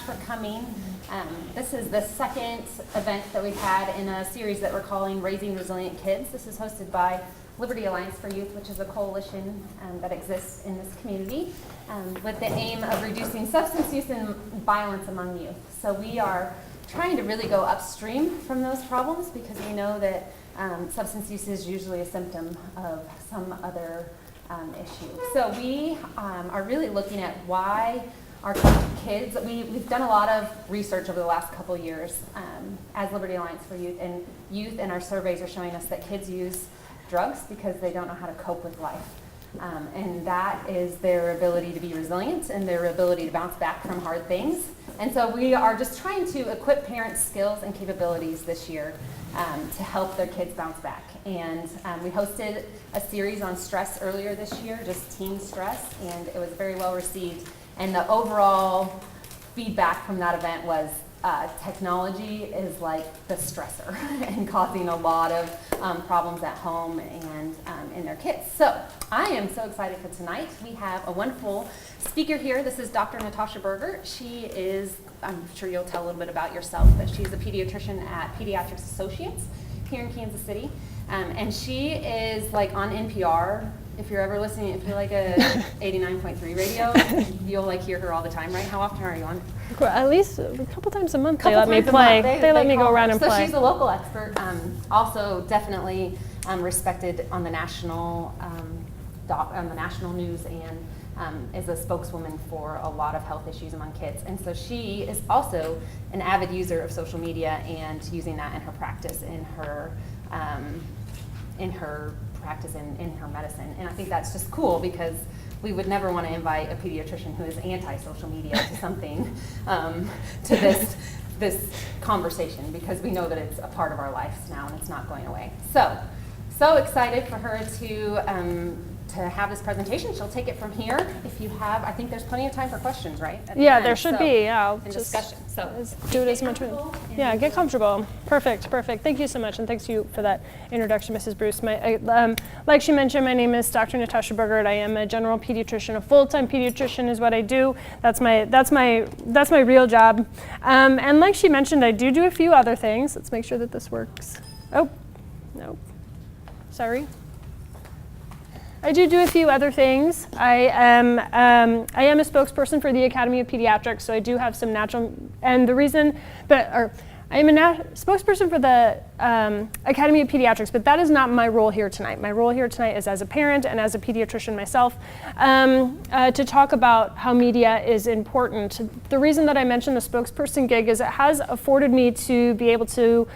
for coming. This is the second event that we've had in a series that we're calling Raising Resilient Kids. This is hosted by Liberty Alliance for Youth, which is a coalition that exists in this community with the aim of reducing substance use and violence among youth. So we are trying to really go upstream from those problems because we know that substance use is usually a symptom of some other issue. So we are really looking at why our kids, we've done a lot of research over the last couple years as Liberty Alliance for Youth, and our surveys are showing us that kids use drugs because they don't know how to cope with life. And that is their ability to be resilient and their ability to bounce back from hard things. And so we are just trying to equip parents' skills and capabilities this year to help their kids bounce back. And we hosted a series on stress earlier this year, just teen stress, and it was very well received. And the overall feedback from that event was technology is like the stressor and causing a lot of problems at home and in their kids. So I am so excited for tonight. We have a wonderful speaker here. This is Dr. Natasha Burgert. She is, I'm sure you'll tell a little bit about yourself, but she's a pediatrician at Pediatrics Associates here in Kansas City. And she is like on NPR. If you're ever listening, if you're like a 89.3 radio, you'll like hear her all the time, right? How often are you on? At least a couple times a month. They let me play. They let me go around and play. So she's a local expert. Also, definitely respected on the national news, and is a spokeswoman for a lot of health issues among kids. And so she is also an avid user of social media and using that in her practice, in her practice in her medicine. And I think that's just cool because we would never want to invite a pediatrician who is anti-social media to something, to this conversation, because we know that it's a part of our lives now and it's not going away. So excited for her to have this presentation. She'll take it from here. If you have, I think there's plenty of time for questions, right? Yeah, there should be. Yeah, and discussion. So do it as much. Yeah, get comfortable. Perfect. Thank you so much, and thanks to you for that introduction, Mrs. Bruce. Like she mentioned, my name is Dr. Natasha Burgert. I am a general pediatrician. A full-time pediatrician is what I do. That's my real job. And like she mentioned, I do a few other things. Let's make sure that this works. Oh, no. Sorry. I do a few other things. I am a spokesperson for the Academy of Pediatrics, so I do have some natural, and the reason that, I am a spokesperson for the Academy of Pediatrics, but that is not my role here tonight. My role here tonight is as a parent and as a pediatrician myself to talk about how media is important. The reason that I mentioned the spokesperson gig is it has afforded me to be able to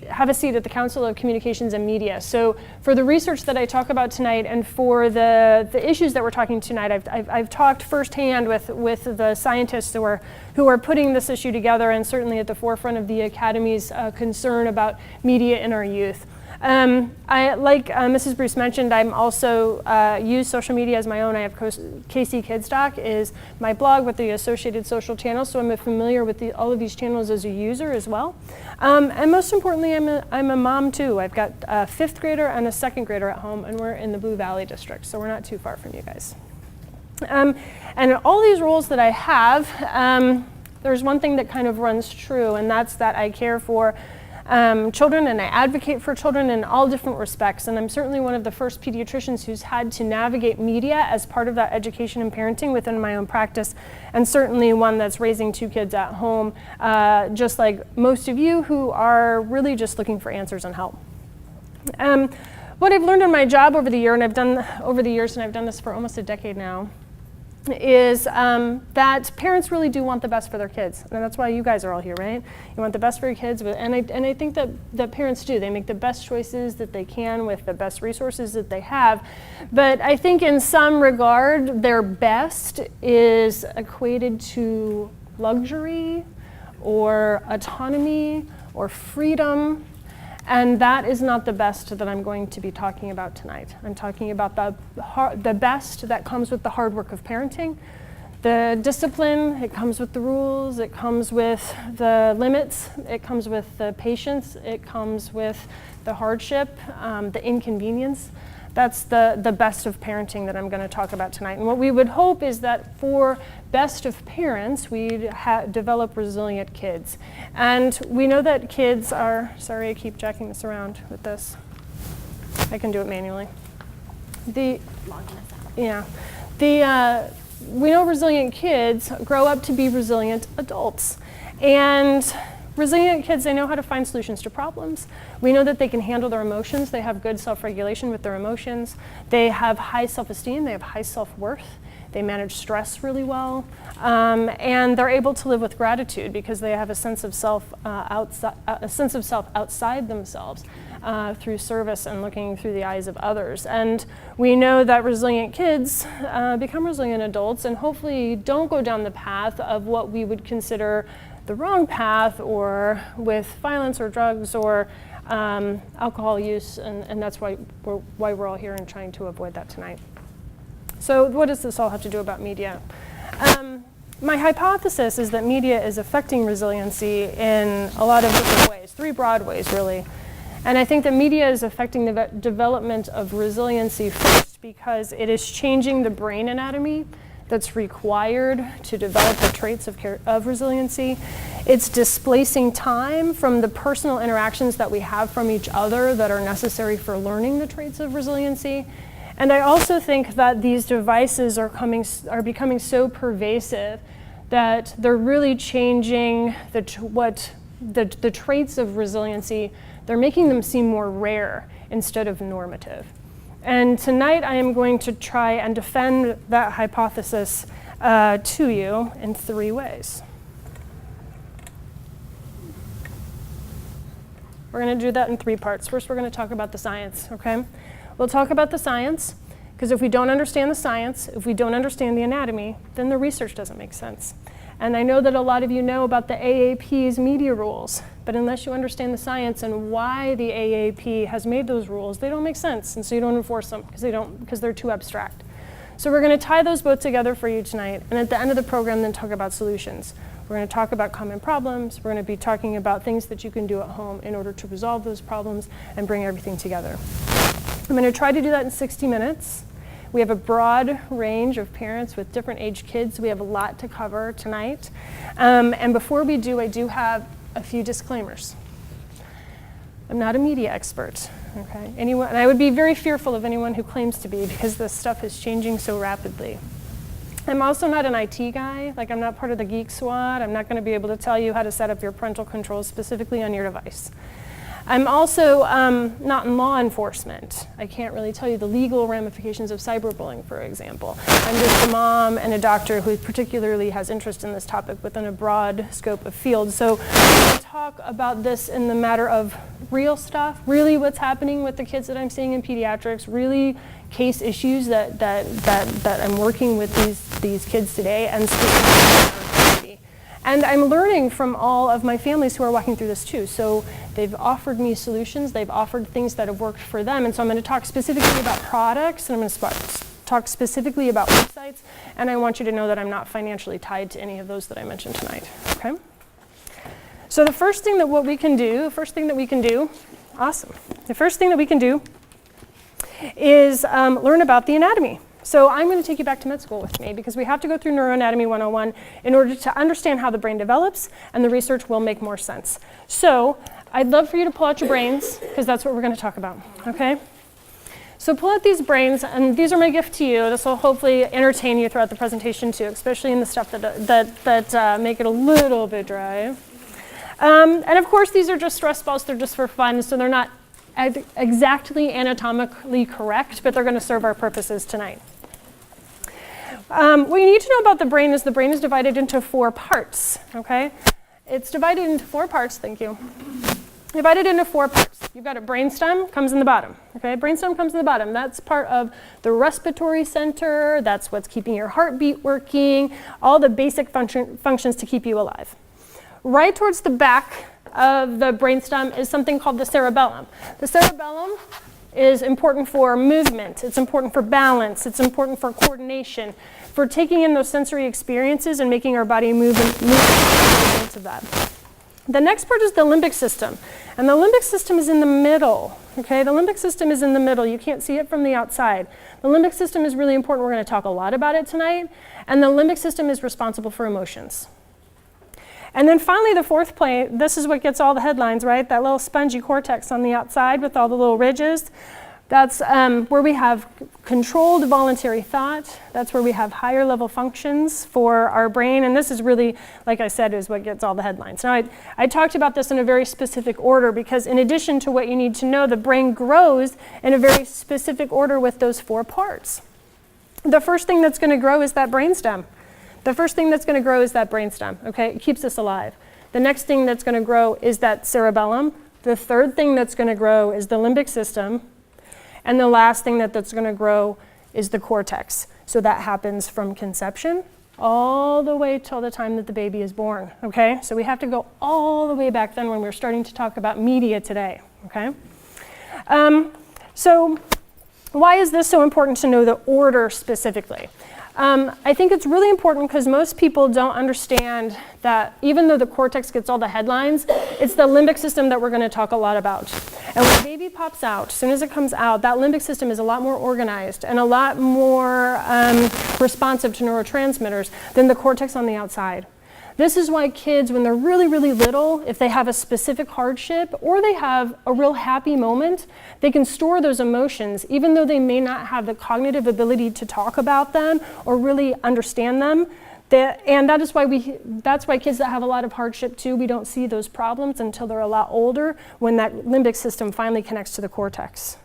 have a seat at the Council of Communications and Media. So for the research that I talk about tonight and for the issues that we're talking tonight, I've talked firsthand with the scientists who are putting this issue together, and certainly at the forefront of the Academy's concern about media in our youth. Like Mrs. Bruce mentioned, I'm also use social media as my own. I have KC Kids Doc is my blog with the associated social channels, so I'm familiar with all of these channels as a user as well. And most importantly, I'm a mom too. I've got a 5th grader and a 2nd grader at home, and we're in the Blue Valley district, so we're not too far from you guys. And in all these roles that I have, there's one thing that kind of runs true, and that's that I care for children, and I advocate for children in all different respects. And I'm certainly one of the first pediatricians who's had to navigate media as part of that education and parenting within my own practice, and certainly one that's raising 2 kids at home, just like most of you who are really just looking for answers and help. What I've learned in my job over the years, and I've done this for almost a decade now, is that parents really do want the best for their kids, and that's why you guys are all here, right? You want the best for your kids, and I think that parents do. They make the best choices that they can with the best resources that they have, but I think in some regard their best is equated to luxury or autonomy or freedom. And that is not the best that I'm going to be talking about tonight. I'm talking about the best that comes with the hard work of parenting, the discipline, it comes with the rules, it comes with the limits, it comes with the patience, it comes with the hardship, the inconvenience. That's the best of parenting that I'm going to talk about tonight. And what we would hope is that for best of parents, we'd develop resilient kids. And we know that kids are, sorry I keep jacking this around with this. I can do it manually. We know resilient kids grow up to be resilient adults. And resilient kids, they know how to find solutions to problems. We know that they can handle their emotions. They have good self-regulation with their emotions. They have high self-esteem. They have high self-worth. They manage stress really well. And they're able to live with gratitude because they have a sense of self outside themselves through service and looking through the eyes of others. And we know that resilient kids become resilient adults and hopefully don't go down the path of what we would consider the wrong path, or with violence or drugs or alcohol use, and that's why we're all here and trying to avoid that tonight. So what does this all have to do about media? My hypothesis is that media is affecting resiliency in a lot of different ways, 3 broad ways really. And I think that media is affecting the development of resiliency first because it is changing the brain anatomy that's required to develop the traits of resiliency. It's displacing time from the personal interactions that we have from each other that are necessary for learning the traits of resiliency. And I also think that these devices are becoming so pervasive that they're really changing the traits of resiliency. They're making them seem more rare instead of normative. And tonight I am going to try and defend that hypothesis to you in 3 ways. We're going to do that in 3 parts. First, we're going to talk about the science, okay? We'll talk about the science, because if we don't understand the science, if we don't understand the anatomy, then the research doesn't make sense. And I know that a lot of you know about the AAP's media rules, but unless you understand the science and why the AAP has made those rules, they don't make sense, and so you don't enforce them because they're too abstract. So we're going to tie those both together for you tonight, and at the end of the program then talk about solutions. We're going to talk about common problems. We're going to be talking about things that you can do at home in order to resolve those problems and bring everything together. I'm going to try to do that in 60 minutes. We have a broad range of parents with different age kids. We have a lot to cover tonight. And before we do, I do have a few disclaimers. I'm not a media expert, okay? And I would be very fearful of anyone who claims to be because this stuff is changing so rapidly. I'm also not an IT guy, like I'm not part of the Geek Squad. I'm not going to be able to tell you how to set up your parental controls specifically on your device. I'm also not in law enforcement. I can't really tell you the legal ramifications of cyberbullying, for example. I'm just a mom and a doctor who particularly has interest in this topic within a broad scope of field. So I'm going to talk about this in the matter of real stuff, really what's happening with the kids that I'm seeing in pediatrics, really case issues that I'm working with these kids today, and and I'm learning from all of my families who are walking through this too. So they've offered me solutions, they've offered things that have worked for them, and so I'm going to talk specifically about products, and I'm going to talk specifically about websites, and I want you to know that I'm not financially tied to any of those that I mentioned tonight, okay? So the first thing that we can do is learn about the anatomy. So I'm going to take you back to med school with me because we have to go through Neuroanatomy 101 in order to understand how the brain develops, and the research will make more sense. So I'd love for you to pull out your brains because that's what we're going to talk about, okay? So pull out these brains, and these are my gift to you. This will hopefully entertain you throughout the presentation too, especially in the stuff that make it a little bit dry. And of course, these are just stress balls. They're just for fun, so they're not exactly anatomically correct, but they're going to serve our purposes tonight. What you need to know about the brain is divided into 4 parts, okay? It's divided into 4 parts, thank you. Divided into 4 parts. You've got a brainstem, comes in the bottom, okay? Brainstem comes in the bottom. That's part of the respiratory center. That's what's keeping your heartbeat working, all the basic functions to keep you alive. Right towards the back of the brainstem is something called the cerebellum. The cerebellum is important for movement, it's important for balance, it's important for coordination, for taking in those sensory experiences and making our body move into that. The next part is the limbic system, and the limbic system is in the middle. okay? The limbic system is in the middle. You can't see it from the outside. The limbic system is really important. We're going to talk a lot about it tonight. And the limbic system is responsible for emotions. And then finally, the fourth plane, this is what gets all the headlines, right? That little spongy cortex on the outside with all the little ridges. That's where we have controlled voluntary thought. That's where we have higher level functions for our brain. And this is really, like I said, is what gets all the headlines. Now, I talked about this in a very specific order because in addition to what you need to know, the brain grows in a very specific order with those 4 parts. The first thing that's going to grow is that brainstem. The first thing that's going to grow is that brainstem, okay? It keeps us alive. The next thing that's going to grow is that cerebellum. The third thing that's going to grow is the limbic system. And the last thing that's going to grow is the cortex. So that happens from conception all the way till the time that the baby is born, okay? So we have to go all the way back then when we're starting to talk about media today, okay? So why is this so important to know the order specifically? I think it's really important because most people don't understand that even though the cortex gets all the headlines, it's the limbic system that we're going to talk a lot about. And when a baby pops out, as soon as it comes out, that limbic system is a lot more organized and a lot more responsive to neurotransmitters than the cortex on the outside. This is why kids, when they're really, really little, if they have a specific hardship or they have a real happy moment, they can store those emotions, even though they may not have the cognitive ability to talk about them or really understand them. And that's why kids that have a lot of hardship too, we don't see those problems until they're a lot older when that limbic system finally connects to the cortex.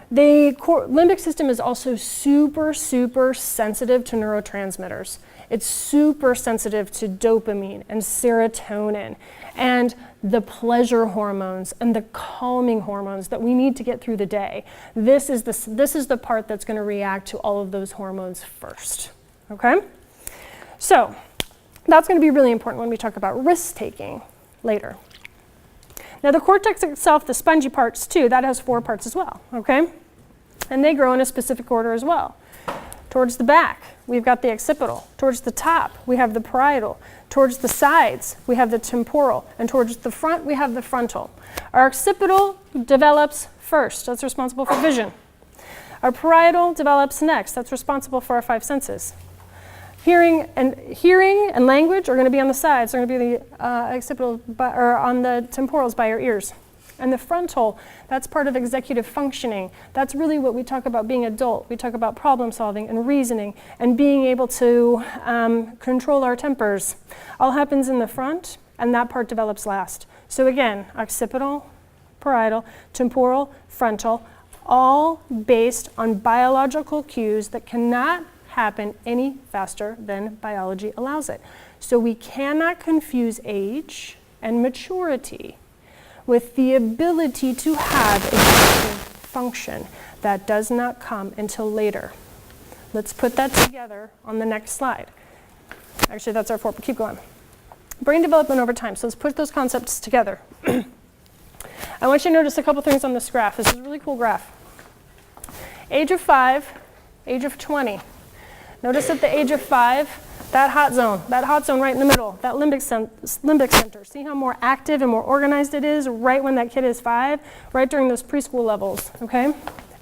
The limbic system is also super, super sensitive to neurotransmitters. It's super sensitive to dopamine and serotonin and the pleasure hormones and the calming hormones that we need to get through the day. This is the part that's going to react to all of those hormones first, okay? So that's going to be really important when we talk about risk-taking later. Now the cortex itself, the spongy parts too, that has 4 parts as well, okay? And they grow in a specific order as well. Towards the back, we've got the occipital. Towards the top, we have the parietal. Towards the sides, we have the temporal. And towards the front, we have the frontal. Our occipital develops first. That's responsible for vision. Our parietal develops next. That's responsible for our 5 senses. Hearing and language are going to be on the sides. They're going to be the occipital or on the temporals by our ears. And the frontal, that's part of executive functioning. That's really what we talk about being adult. We talk about problem solving and reasoning and being able to control our tempers. All happens in the front, and that part develops last. So again, occipital, parietal, temporal, frontal, all based on biological cues that cannot happen any faster than biology allows it. So we cannot confuse age and maturity with the ability to have executive function. That does not come until later. Let's put that together on the next slide. Actually, that's our 4, keep going. Brain development over time. So let's put those concepts together. I want you to notice a couple things on this graph. This is a really cool graph. Age of 5, age of 20. Notice at the age of 5, that hot zone right in the middle, that limbic center. See how more active and more organized it is right when that kid is 5, right during those preschool levels, okay?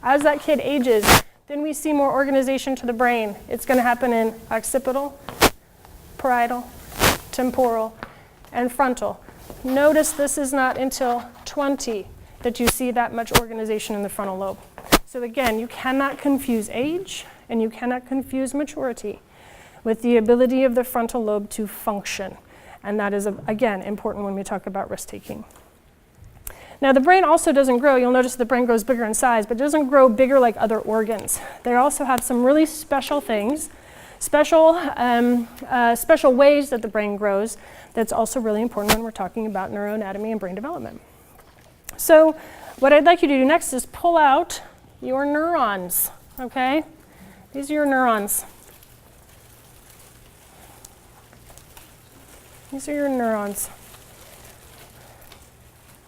As that kid ages, then we see more organization to the brain. It's going to happen in occipital, parietal, temporal, and frontal. Notice this is not until 20 that you see that much organization in the frontal lobe. So again, you cannot confuse age and you cannot confuse maturity with the ability of the frontal lobe to function. And that is, again, important when we talk about risk-taking. Now, the brain also doesn't grow. You'll notice the brain grows bigger in size, but it doesn't grow bigger like other organs. They also have some really special things, special ways that the brain grows that's also really important when we're talking about neuroanatomy and brain development. So what I'd like you to do next is pull out your neurons, okay? These are your neurons. These are your neurons.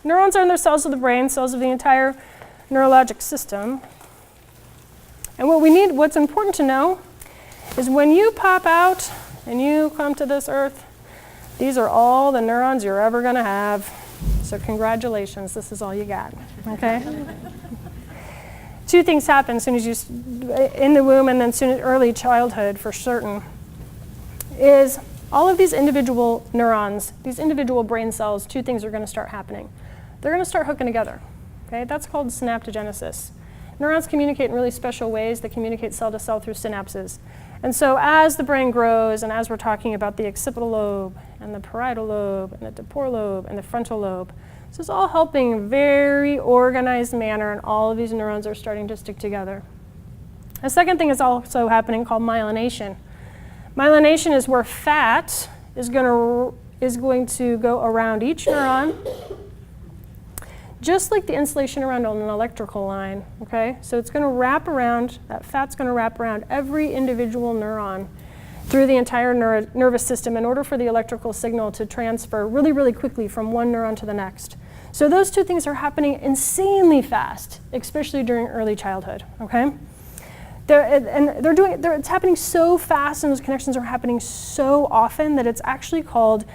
Neurons are in the cells of the brain, cells of the entire neurologic system. And what's important to know is when you pop out and you come to this earth, these are all the neurons you're ever going to have. So congratulations, this is all you got, okay? Two things happen as soon as in the womb and then soon as early childhood for certain, is all of these individual neurons, these individual brain cells, two things are going to start happening. They're going to start hooking together, okay? That's called synaptogenesis. Neurons communicate in really special ways. They communicate cell to cell through synapses. And so as the brain grows, and as we're talking about the occipital lobe, and the parietal lobe, and the temporal lobe, and the frontal lobe, this is all helping in a very organized manner, and all of these neurons are starting to stick together. A second thing is also happening called myelination. Myelination is where fat is going to go around each neuron, just like the insulation around an electrical line, okay? So it's going to wrap around, that fat's going to wrap around every individual neuron through the entire nervous system in order for the electrical signal to transfer really, really quickly from one neuron to the next. So those two things are happening insanely fast, especially during early childhood, okay? It's happening so fast, and those connections are happening so often that it's actually called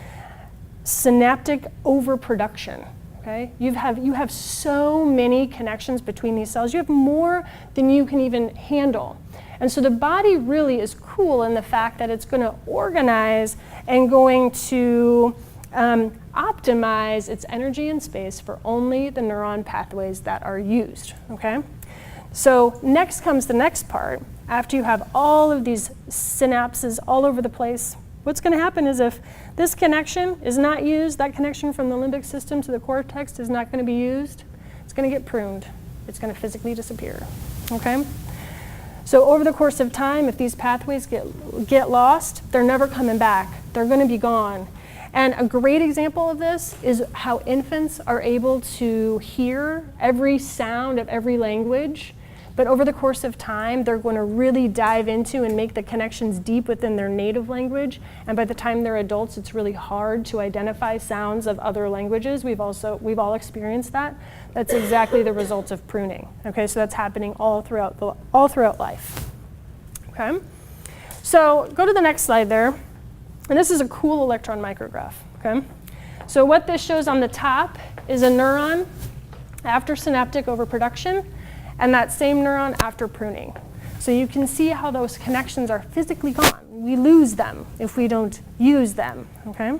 synaptic overproduction. Okay? You have so many connections between these cells. You have more than you can even handle. And so the body really is cool in the fact that it's going to organize and going to optimize its energy and space for only the neuron pathways that are used. Okay? So next comes the next part. After you have all of these synapses all over the place, what's going to happen is if this connection is not used, that connection from the limbic system to the cortex is not going to be used, it's going to get pruned. It's going to physically disappear, okay? So over the course of time, if these pathways get lost, they're never coming back. They're going to be gone. And a great example of this is how infants are able to hear every sound of every language. But over the course of time, they're going to really dive into and make the connections deep within their native language. And by the time they're adults, it's really hard to identify sounds of other languages. We've all experienced that. That's exactly the result of pruning. Okay, so that's happening all throughout life. Okay, so go to the next slide there. And this is a cool electron micrograph. Okay, so what this shows on the top is a neuron after synaptic overproduction, and that same neuron after pruning. So you can see how those connections are physically gone. We lose them if we don't use them, okay?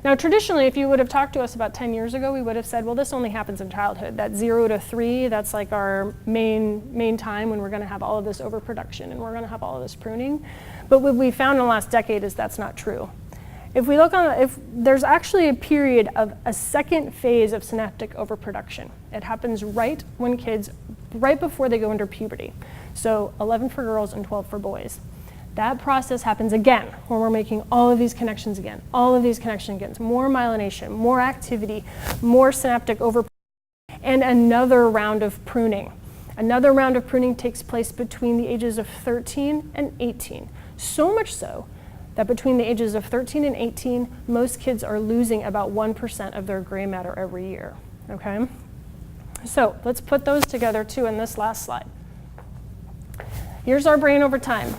Now traditionally, if you would have talked to us about 10 years ago, we would have said, well, this only happens in childhood. That 0 to 3, that's like our main time when we're gonna have all of this overproduction and we're gonna have all of this pruning. But what we found in the last decade is that's not true. If we look if there's actually a period of a second phase of synaptic overproduction. It happens right before they go into puberty. So 11 for girls and 12 for boys. That process happens again when we're making all of these connections again, more myelination, more activity, more synaptic overproduction, and another round of pruning. Another round of pruning takes place between the ages of 13 and 18. So much so that between the ages of 13 and 18, most kids are losing about 1% of their gray matter every year, okay? So let's put those together too in this last slide. Here's our brain over time.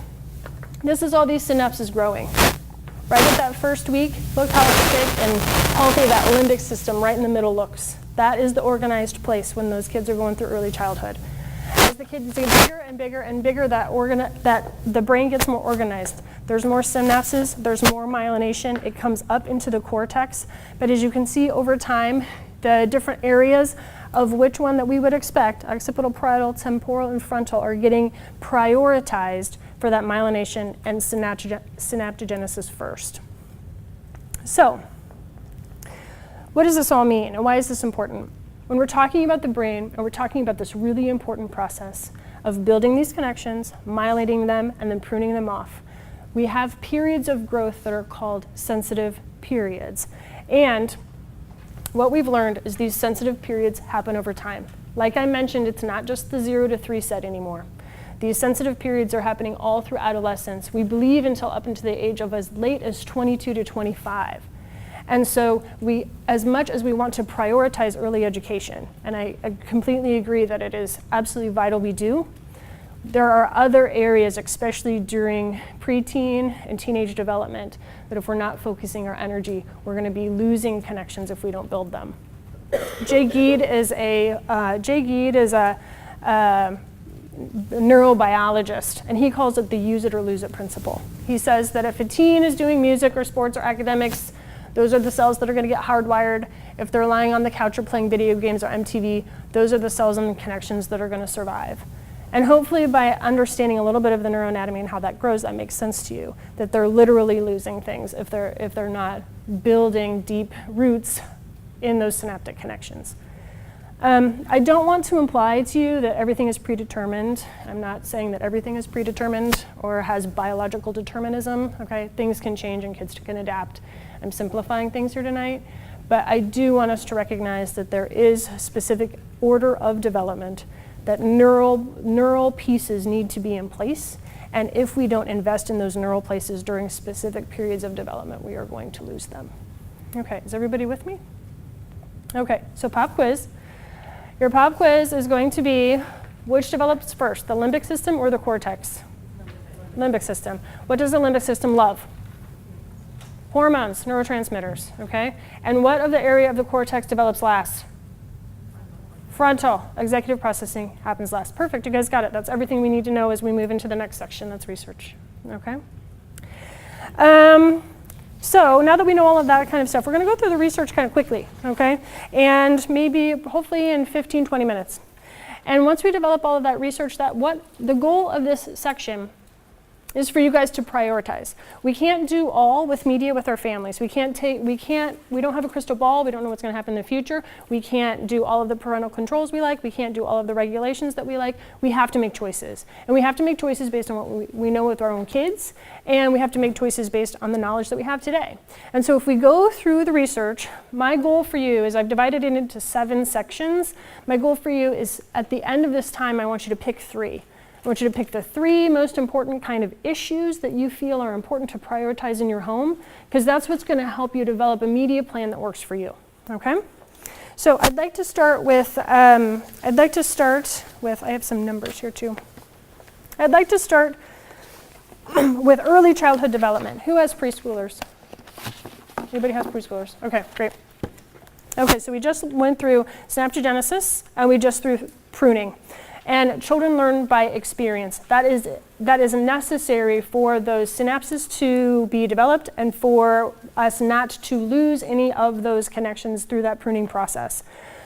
This is all these synapses growing. Right at that first week, look how thick and healthy that limbic system right in the middle looks. That is the organized place when those kids are going through early childhood. As the kids get bigger and bigger and bigger, that the brain gets more organized. There's more synapses, there's more myelination, it comes up into the cortex. But as you can see over time, the different areas of which one that we would expect, occipital, parietal, temporal, and frontal, are getting prioritized for that myelination and synaptogenesis first. So, what does this all mean, and why is this important? When we're talking about the brain, and we're talking about this really important process of building these connections, myelinating them, and then pruning them off, we have periods of growth that are called sensitive periods. And what we've learned is these sensitive periods happen over time. Like I mentioned, it's not just the 0 to 3 set anymore. These sensitive periods are happening all through adolescence. We believe until up into the age of as late as 22 to 25. And so as much as we want to prioritize early education, and I completely agree that it is absolutely vital we do, there are other areas, especially during preteen and teenage development, that if we're not focusing our energy, we're going to be losing connections if we don't build them. Jay Geed is a neurobiologist, and he calls it the use it or lose it principle. He says that if a teen is doing music or sports or academics, those are the cells that are going to get hardwired. If they're lying on the couch or playing video games or MTV, those are the cells and connections that are going to survive. And hopefully by understanding a little bit of the neuroanatomy and how that grows, that makes sense to you, that they're literally losing things if they're not building deep roots in those synaptic connections. I don't want to imply to you that everything is predetermined. I'm not saying that everything is predetermined or has biological determinism, okay? Things can change and kids can adapt. I'm simplifying things here tonight, but I do want us to recognize that there is a specific order of development, that neural pieces need to be in place, and if we don't invest in those neural places during specific periods of development, we are going to lose them. Okay, is everybody with me? Okay, so pop quiz. Your pop quiz is going to be, which develops first, the limbic system or the cortex? Limbic system. What does the limbic system love? Hormones, neurotransmitters, okay? And what of the area of the cortex develops last? Frontal. Executive processing happens last. Perfect, you guys got it. That's everything we need to know as we move into the next section. That's research, okay? So now that we know all of that kind of stuff, we're going to go through the research kind of quickly, okay? And maybe, hopefully in 15, 20 minutes. And once we develop all of that research, the goal of this section is for you guys to prioritize. We can't do all with media with our families. We don't have a crystal ball. We don't know what's going to happen in the future. We can't do all of the parental controls we like. We can't do all of the regulations that we like. We have to make choices. And we have to make choices based on what we know with our own kids, and we have to make choices based on the knowledge that we have today. And so if we go through the research, my goal for you is, I've divided it into 7 sections. My goal for you is, at the end of this time, I want you to pick 3. I want you to pick the 3 most important kind of issues that you feel are important to prioritize in your home, because that's what's going to help you develop a media plan that works for you, okay? So I'd like to start with, I have some numbers here too. I'd like to start with early childhood development. Who has preschoolers? Anybody has preschoolers? Okay, great. Okay, so we just went through synaptogenesis and we just through pruning. And children learn by experience. That is necessary for those synapses to be developed and for us not to lose any of those connections through that pruning process.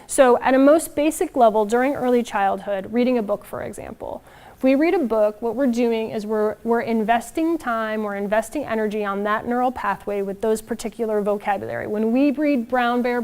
So at a most basic level, during early childhood, reading a book, for example, if we read a book, what we're doing is we're investing time, we're investing energy on that neural pathway with those particular vocabulary. When we read brown bear,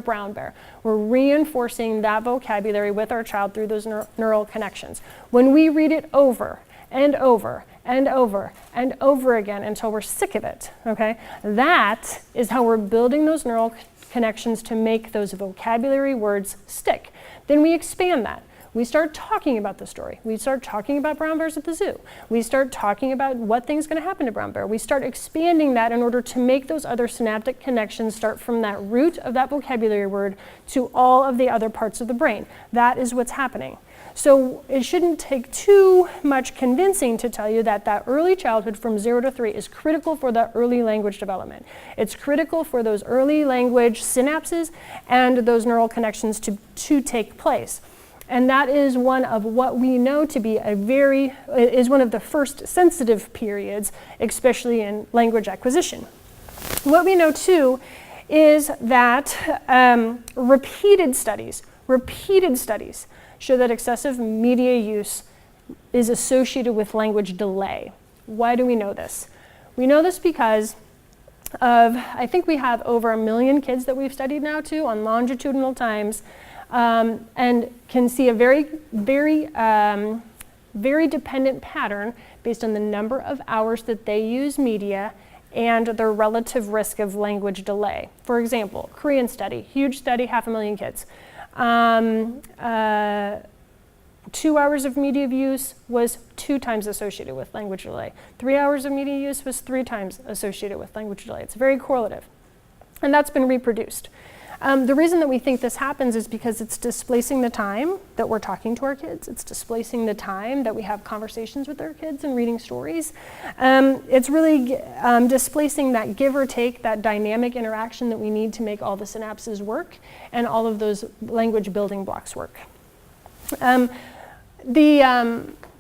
we're reinforcing that vocabulary with our child through those neural connections. When we read it over and over and over and over again until we're sick of it, okay, that is how we're building those neural connections to make those vocabulary words stick. Then we expand that. We start talking about the story. We start talking about brown bears at the zoo. We start talking about what thing's going to happen to brown bear. We start expanding that in order to make those other synaptic connections start from that root of that vocabulary word to all of the other parts of the brain. That is what's happening. So it shouldn't take too much convincing to tell you that that early childhood from 0 to 3 is critical for that early language development. It's critical for those early language synapses and those neural connections to take place. And that is one of what we know to be is one of the first sensitive periods, especially in language acquisition. What we know too is that repeated studies show that excessive media use is associated with language delay. Why do we know this? We know this because I think we have over 1 million kids that we've studied now too on longitudinal times. And can see a very dependent pattern based on the number of hours that they use media and their relative risk of language delay. For example, Korean study, huge study, 500,000 kids. 2 hours of media use was 2 times associated with language delay. 3 hours of media use was 3 times associated with language delay. It's very correlative, and that's been reproduced. The reason that we think this happens is because it's displacing the time that we're talking to our kids. It's displacing the time that we have conversations with our kids and reading stories. It's really displacing that give or take, that dynamic interaction that we need to make all the synapses work and all of those language building blocks work.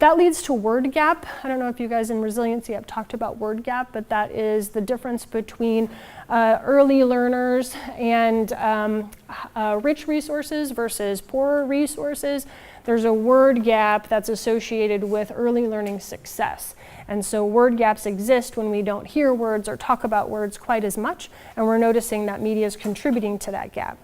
That leads to word gap. I don't know if you guys in resiliency have talked about word gap, but that is the difference between early learners and rich resources versus poorer resources. There's a word gap that's associated with early learning success. And so word gaps exist when we don't hear words or talk about words quite as much, and we're noticing that media is contributing to that gap.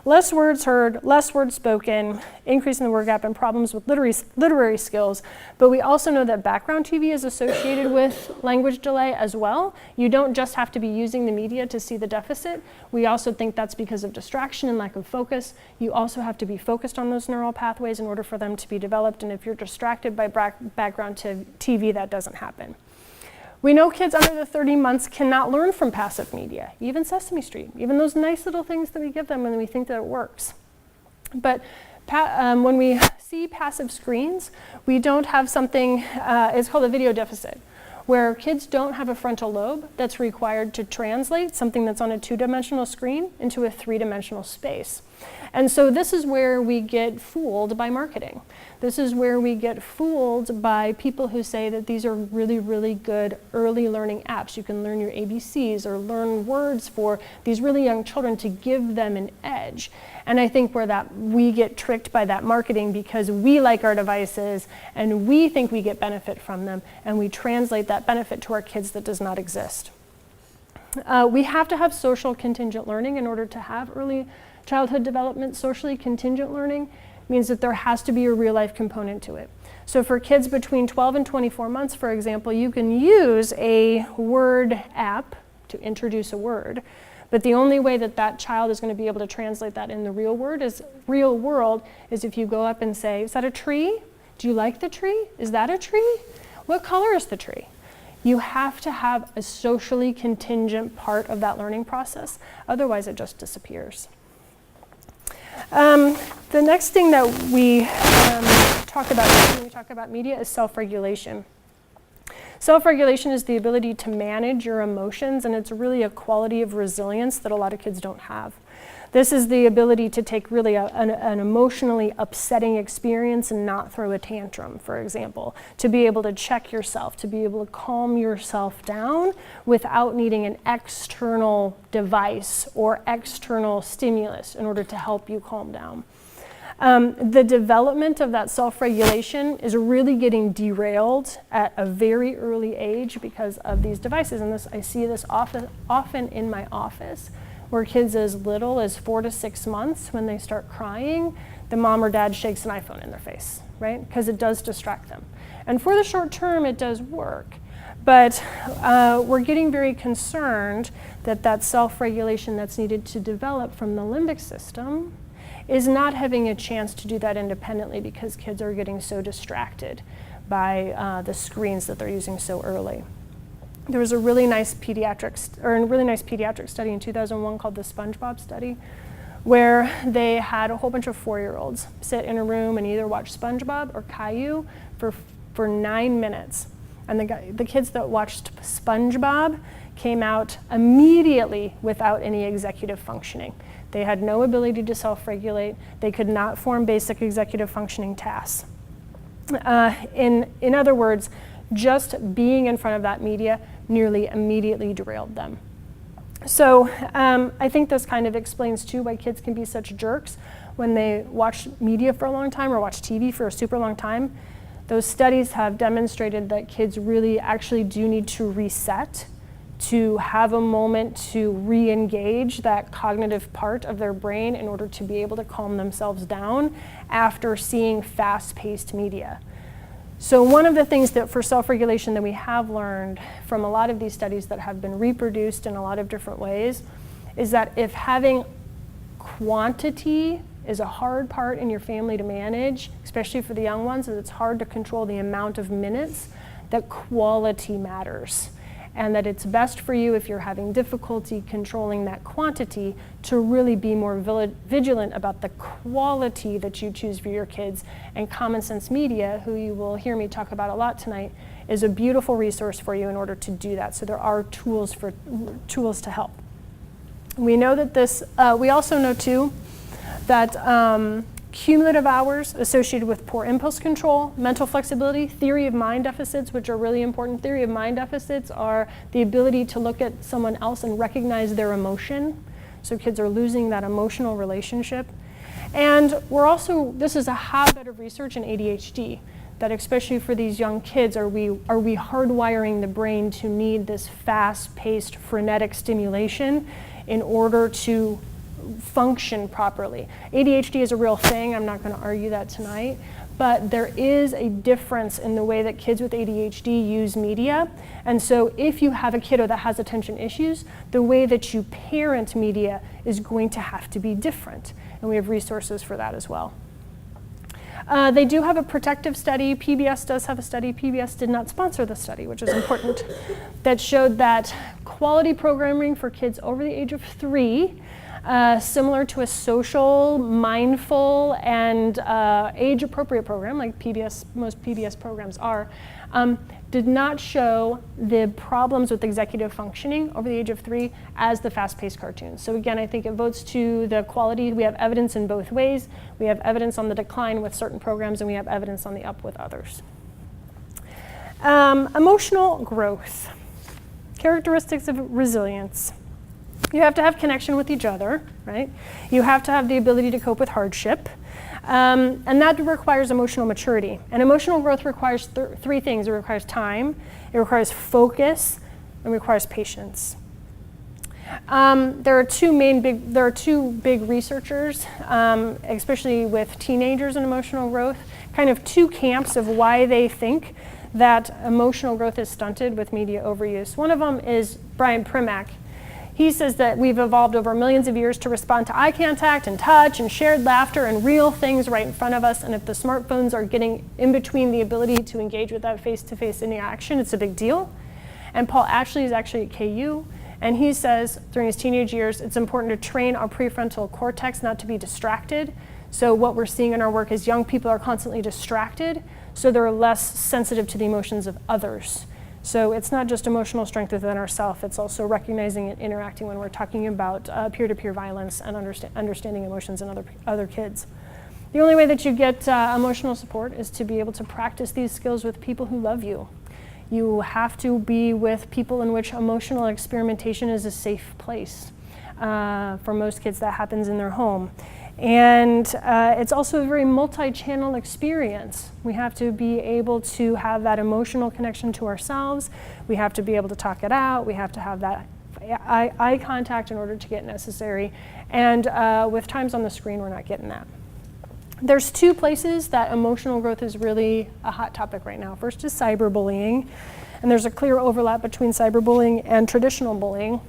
Less words heard, less words spoken, increase in the word gap, and problems with literary skills. But we also know that background TV is associated with language delay as well. You don't just have to be using the media to see the deficit. We also think that's because of distraction and lack of focus. You also have to be focused on those neural pathways in order for them to be developed. And if you're distracted by background TV, that doesn't happen. We know kids under the 30 months cannot learn from passive media, even Sesame Street, even those nice little things that we give them when we think that it works. But when we see passive screens, we don't have something, it's called a video deficit, where kids don't have a frontal lobe that's required to translate something that's on a 2-dimensional screen into a 3-dimensional space. And so this is where we get fooled by marketing. This is where we get fooled by people who say that these are really, really good early learning apps. You can learn your ABCs or learn words for these really young children to give them an edge. And I think we get tricked by that marketing because we like our devices and we think we get benefit from them, and we translate that benefit to our kids that does not exist. We have to have social contingent learning in order to have early childhood development. Socially contingent learning means that there has to be a real life component to it. So for kids between 12 and 24 months, for example, you can use a word app to introduce a word, but the only way that that child is going to be able to translate that in the real world is if you go up and say, is that a tree? Do you like the tree? Is that a tree? What color is the tree? You have to have a socially contingent part of that learning process, otherwise it just disappears. The next thing that we talk about when we talk about media is self-regulation. Self-regulation is the ability to manage your emotions, and it's really a quality of resilience that a lot of kids don't have. This is the ability to take really an emotionally upsetting experience and not throw a tantrum, for example, to be able to check yourself, to be able to calm yourself down without needing an external device or external stimulus in order to help you calm down. The development of that self-regulation is really getting derailed at a very early age because of these devices. And I see this often in my office, where kids as little as 4 to 6 months, when they start crying, the mom or dad shakes an iPhone in their face, right? Because it does distract them. And for the short term, it does work. But we're getting very concerned that that self-regulation that's needed to develop from the limbic system is not having a chance to do that independently because kids are getting so distracted by the screens that they're using so early. There was a really nice pediatric study in 2001 called the SpongeBob study, where they had a whole bunch of 4-year-olds sit in a room and either watch SpongeBob or Caillou for 9 minutes. And the kids that watched SpongeBob came out immediately without any executive functioning. They had no ability to self-regulate. They could not form basic executive functioning tasks. In other words, just being in front of that media nearly immediately derailed them. So I think this kind of explains too why kids can be such jerks when they watch media for a long time or watch TV for a super long time. Those studies have demonstrated that kids really actually do need to reset, to have a moment to re-engage that cognitive part of their brain in order to be able to calm themselves down after seeing fast-paced media. So one of the things that for self-regulation that we have learned from a lot of these studies that have been reproduced in a lot of different ways is that if having quantity is a hard part in your family to manage, especially for the young ones, that it's hard to control the amount of minutes, that quality matters. and that it's best for you if you're having difficulty controlling that quantity to really be more vigilant about the quality that you choose for your kids. And Common Sense Media, who you will hear me talk about a lot tonight, is a beautiful resource for you in order to do that. So there are tools to help. We know that this, we also know too that cumulative hours associated with poor impulse control, mental flexibility, theory of mind deficits, which are really important. Theory of mind deficits are the ability to look at someone else and recognize their emotion. So kids are losing that emotional relationship. And we're also, this is a hotbed of research in ADHD, that especially for these young kids, are we hardwiring the brain to need this fast-paced, frenetic stimulation in order to function properly. ADHD is a real thing. I'm not going to argue that tonight, but there is a difference in the way that kids with ADHD use media. And so if you have a kiddo that has attention issues, the way that you parent media is going to have to be different. And we have resources for that as well. They do have a protective study. PBS does have a study. PBS did not sponsor the study, which is important, that showed that quality programming for kids over the age of 3, similar to a social, mindful, and age-appropriate program, like most PBS programs are, did not show the problems with executive functioning over the age of 3 as the fast-paced cartoons. So again, I think it votes to the quality. We have evidence in both ways. We have evidence on the decline with certain programs, and we have evidence on the up with others. Emotional growth. Characteristics of resilience. You have to have connection with each other, right? You have to have the ability to cope with hardship. And that requires emotional maturity. And emotional growth requires 3 things. It requires time, it requires focus, and it requires patience. There are two big researchers, especially with teenagers and emotional growth, kind of 2 camps of why they think that emotional growth is stunted with media overuse. One of them is Brian Primack. He says that we've evolved over millions of years to respond to eye contact and touch and shared laughter and real things right in front of us. And if the smartphones are getting in between the ability to engage with that face-to-face interaction, it's a big deal. And Paul Ashley is actually at KU. And he says during his teenage years, it's important to train our prefrontal cortex not to be distracted. So what we're seeing in our work is young people are constantly distracted, so they're less sensitive to the emotions of others. So it's not just emotional strength within ourselves, it's also recognizing and interacting when we're talking about peer-to-peer violence and understanding emotions in other kids. The only way that you get emotional support is to be able to practice these skills with people who love you. You have to be with people in which emotional experimentation is a safe place. For most kids, that happens in their home. And it's also a very multi-channel experience. We have to be able to have that emotional connection to ourselves. We have to be able to talk it out. We have to have that eye contact in order to get necessary. And with times on the screen, we're not getting that. There's 2 places that emotional growth is really a hot topic right now. First is cyberbullying. And there's a clear overlap between cyberbullying and traditional bullying.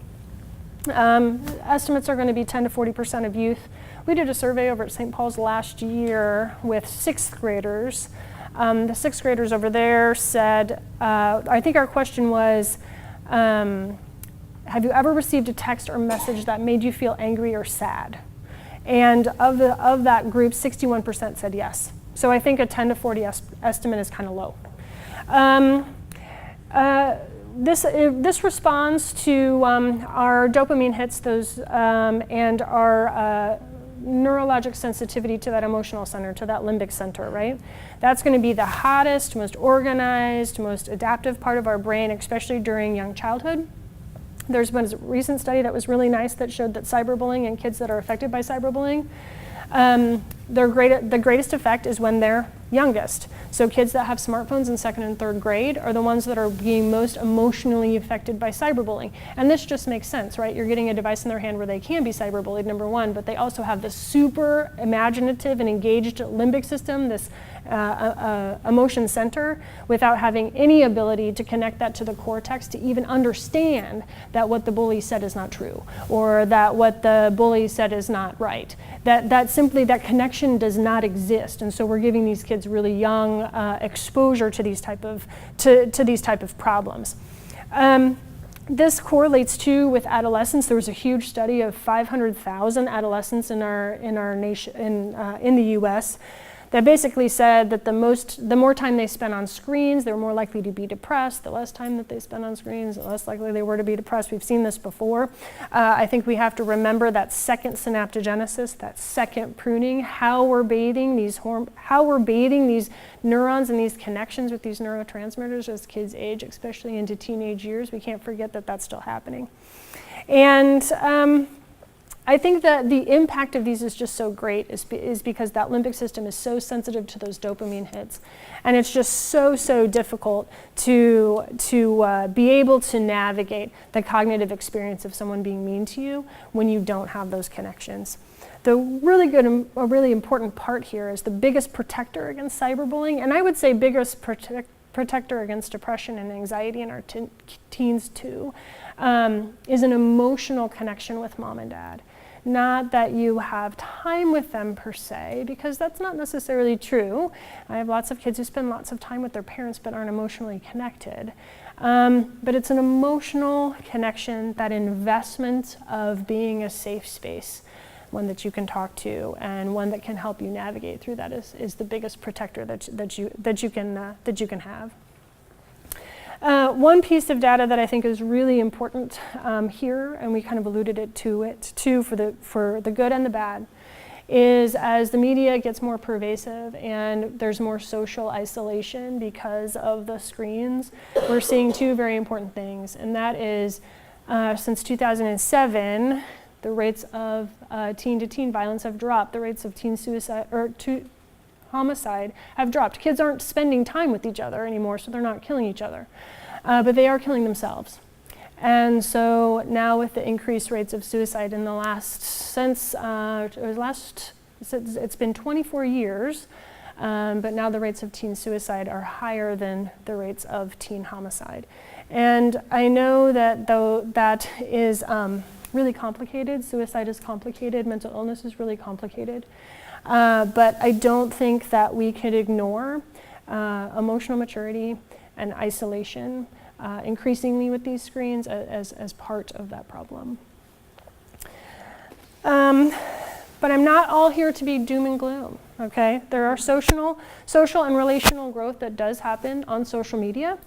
Estimates are going to be 10 to 40% of youth. We did a survey over at St. Paul's last year with 6th graders. The 6th graders over there said, I think our question was, have you ever received a text or message that made you feel angry or sad? And of that group, 61% said yes. So I think a 10 to 40 estimate is kind of low. This responds to our dopamine hits, and our neurologic sensitivity to that emotional center, to that limbic center, right? That's going to be the hottest, most organized, most adaptive part of our brain, especially during young childhood. There's been a recent study that was really nice that showed that cyberbullying and kids that are affected by cyberbullying, the greatest effect is when they're youngest. So kids that have smartphones in 2nd and 3rd grade are the ones that are being most emotionally affected by cyberbullying. And this just makes sense, right? You're getting a device in their hand where they can be cyberbullied, number 1, but they also have this super imaginative and engaged limbic system, this emotion center, without having any ability to connect that to the cortex to even understand that what the bully said is not true, or that what the bully said is not right. That connection does not exist, and so we're giving these kids really young exposure to these type of problems. This correlates too with adolescents. There was a huge study of 500,000 adolescents in our nation, in the U.S., that basically said that the more time they spent on screens, they were more likely to be depressed. The less time that they spent on screens, the less likely they were to be depressed. We've seen this before. I think we have to remember that second synaptogenesis, that second pruning, how we're bathing these neurons and these connections with these neurotransmitters as kids age, especially into teenage years. We can't forget that that's still happening. And I think that the impact of these is just so great is because that limbic system is so sensitive to those dopamine hits. And it's just so difficult to be able to navigate the cognitive experience of someone being mean to you when you don't have those connections. The really good and a really important part here is the biggest protector against cyberbullying, and I would say biggest protector against depression and anxiety in our teens too, is an emotional connection with mom and dad. Not that you have time with them per se, because that's not necessarily true. I have lots of kids who spend lots of time with their parents but aren't emotionally connected. But it's an emotional connection, that investment of being a safe space, one that you can talk to and one that can help you navigate through that is the biggest protector that you can have. One piece of data that I think is really important here, and we kind of alluded to it too for the good and the bad, is as the media gets more pervasive and there's more social isolation because of the screens, we're seeing two very important things, and that is since 2007, the rates of teen-to-teen violence have dropped. The rates of teen suicide or homicide have dropped. Kids aren't spending time with each other anymore, so they're not killing each other, but they are killing themselves. And so now with the increased rates of suicide in the it's been 24 years, but now the rates of teen suicide are higher than the rates of teen homicide. And I know that though that is really complicated, suicide is complicated, mental illness is really complicated. But I don't think that we could ignore emotional maturity and isolation increasingly with these screens as part of that problem. But I'm not all here to be doom and gloom, okay? There are social and relational growth that does happen on social media.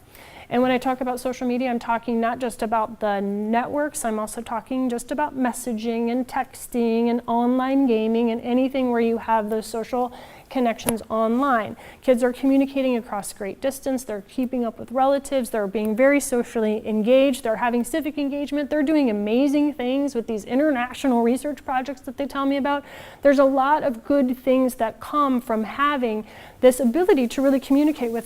And when I talk about social media, I'm talking not just about the networks, I'm also talking just about messaging and texting and online gaming and anything where you have those social connections online. Kids are communicating across great distance, they're keeping up with relatives, they're being very socially engaged, they're having civic engagement, they're doing amazing things with these international research projects that they tell me about. There's a lot of good things that come from having this ability to really communicate with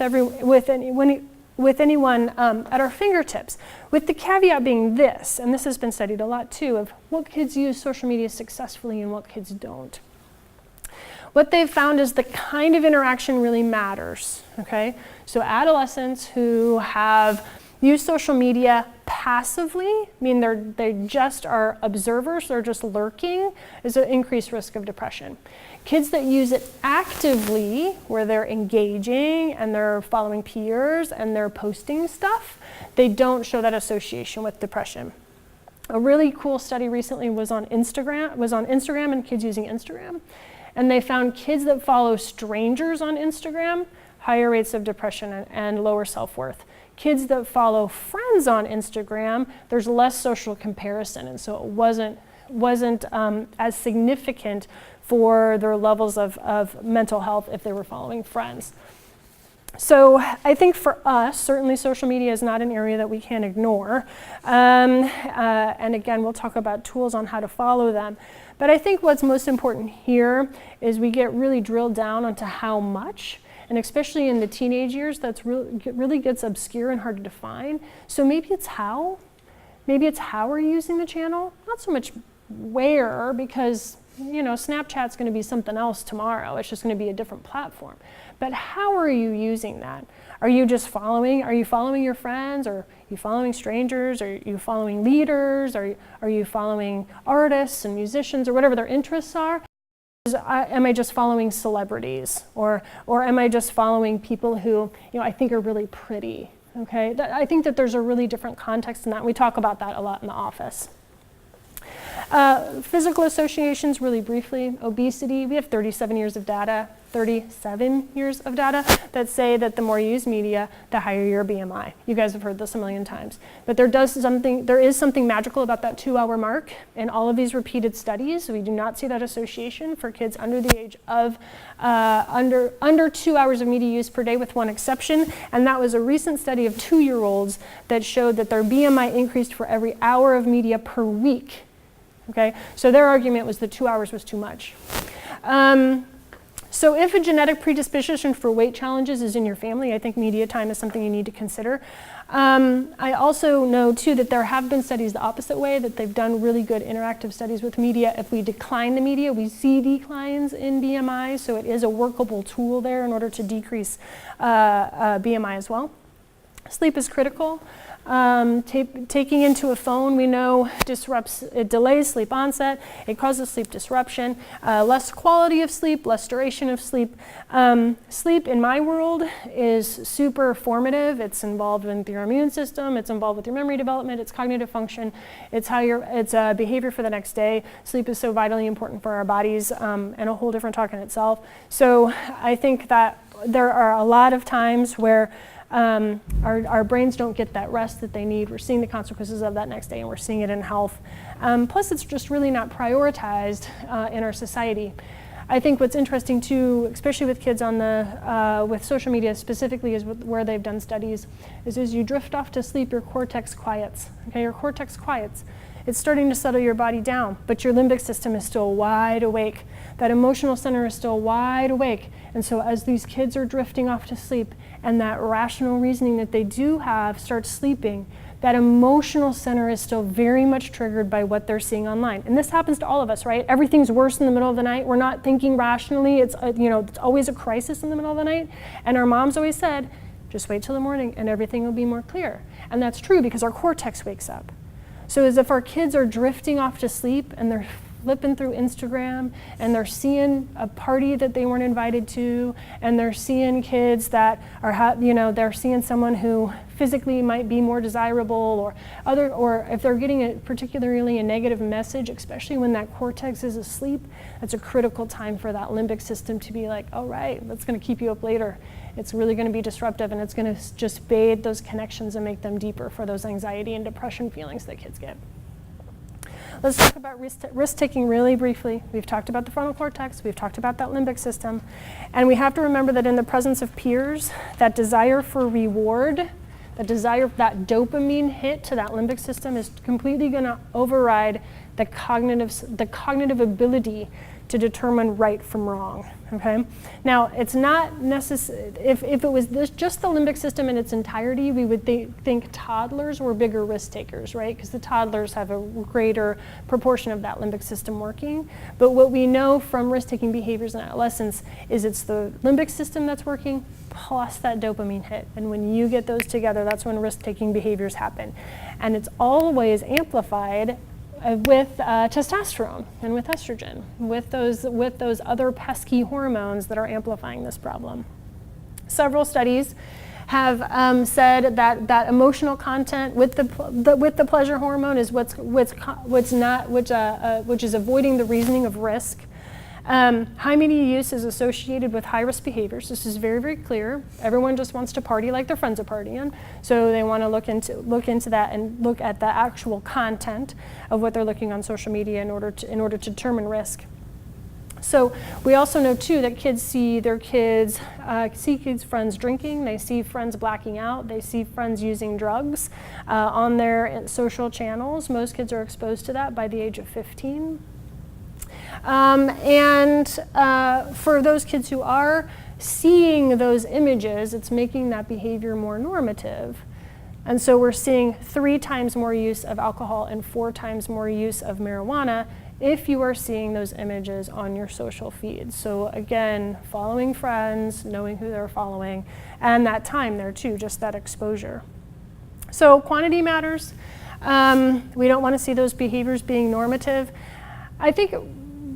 anyone at our fingertips, with the caveat being this, and this has been studied a lot too, of what kids use social media successfully and what kids don't. What they've found is the kind of interaction really matters, okay? So adolescents who have used social media passively, they just are observers, they're just lurking, is an increased risk of depression. Kids that use it actively, where they're engaging and they're following peers and they're posting stuff, they don't show that association with depression. A really cool study recently was on Instagram and kids using Instagram. And they found kids that follow strangers on Instagram, higher rates of depression and lower self-worth. Kids that follow friends on Instagram, there's less social comparison, and so it wasn't as significant for their levels of mental health if they were following friends. So I think for us, certainly social media is not an area that we can ignore. And again, we'll talk about tools on how to follow them. But I think what's most important here is we get really drilled down onto how much, and especially in the teenage years, that's really gets obscure and hard to define. So maybe it's how. Maybe it's how we're using the channel, not so much where, because Snapchat's going to be something else tomorrow. It's just going to be a different platform. But how are you using that? Are you just following? Are you following your friends? Or are you following strangers? Are you following leaders? Are you following artists and musicians or whatever their interests are? Am I just following celebrities? Or am I just following people who I think are really pretty? Okay, I think that there's a really different context in that. We talk about that a lot in the office. Physical associations, really briefly. Obesity, we have 37 years of data that say that the more you use media, the higher your BMI. You guys have heard this a million times. But there is something magical about that 2-hour mark in all of these repeated studies. We do not see that association for kids under the age of under 2 hours of media use per day, with one exception. And that was a recent study of 2-year-olds that showed that their BMI increased for every hour of media per week. Okay, so their argument was that 2 hours was too much. So if a genetic predisposition for weight challenges is in your family, I think media time is something you need to consider. I also know too that there have been studies the opposite way, that they've done really good interactive studies with media. If we decline the media, we see declines in BMI, so it is a workable tool there in order to decrease BMI as well. Sleep is critical. Taking into a phone, we know it delays sleep onset, it causes sleep disruption, less quality of sleep, less duration of sleep. Sleep in my world is super formative. It's involved with your immune system, it's involved with your memory development, it's cognitive function, it's behavior for the next day. Sleep is so vitally important for our bodies, and a whole different talk in itself. So I think that there are a lot of times where our brains don't get that rest that they need. We're seeing the consequences of that next day, and we're seeing it in health. Plus, it's just really not prioritized in our society. I think what's interesting too, especially with kids on with social media specifically, is where they've done studies, is as you drift off to sleep, your cortex quiets. Okay, your cortex quiets. It's starting to settle your body down, but your limbic system is still wide awake. That emotional center is still wide awake. And so as these kids are drifting off to sleep, and that rational reasoning that they do have starts sleeping, that emotional center is still very much triggered by what they're seeing online. And this happens to all of us, right? Everything's worse in the middle of the night. We're not thinking rationally. It's always a crisis in the middle of the night. And our moms always said, just wait till the morning and everything will be more clear. And that's true because our cortex wakes up. So as if our kids are drifting off to sleep and they're flipping through Instagram and they're seeing a party that they weren't invited to, and they're seeing kids that are, they're seeing someone who physically might be more desirable, or if they're getting particularly a negative message, especially when that cortex is asleep, that's a critical time for that limbic system to be like, all right, that's going to keep you up later. It's really going to be disruptive, and it's going to just fade those connections and make them deeper for those anxiety and depression feelings that kids get. Let's talk about risk-taking really briefly. We've talked about the frontal cortex, we've talked about that limbic system, and we have to remember that in the presence of peers, that desire for reward, that dopamine hit to that limbic system is completely going to override the cognitive ability to determine right from wrong. Okay. Now, it's not necessary. If it was just the limbic system in its entirety, we would think toddlers were bigger risk takers, right? Because the toddlers have a greater proportion of that limbic system working. But what we know from risk-taking behaviors in adolescence is it's the limbic system that's working plus that dopamine hit. And when you get those together, that's when risk-taking behaviors happen. And it's always amplified with testosterone and with estrogen, with those other pesky hormones that are amplifying this problem. Several studies have said that emotional content with the pleasure hormone is which is avoiding the reasoning of risk. High media use is associated with high-risk behaviors. This is very, very clear. Everyone just wants to party like their friends are partying, so they want to look into that and look at the actual content of what they're looking on social media in order to determine risk. So we also know too that kids see kids' friends drinking, they see friends blacking out, they see friends using drugs on their social channels. Most kids are exposed to that by the age of 15. For those kids who are seeing those images, it's making that behavior more normative. And so we're seeing 3 times more use of alcohol and 4 times more use of marijuana if you are seeing those images on your social feed. So again, following friends, knowing who they're following, and that time there too, just that exposure. So quantity matters. We don't want to see those behaviors being normative. I think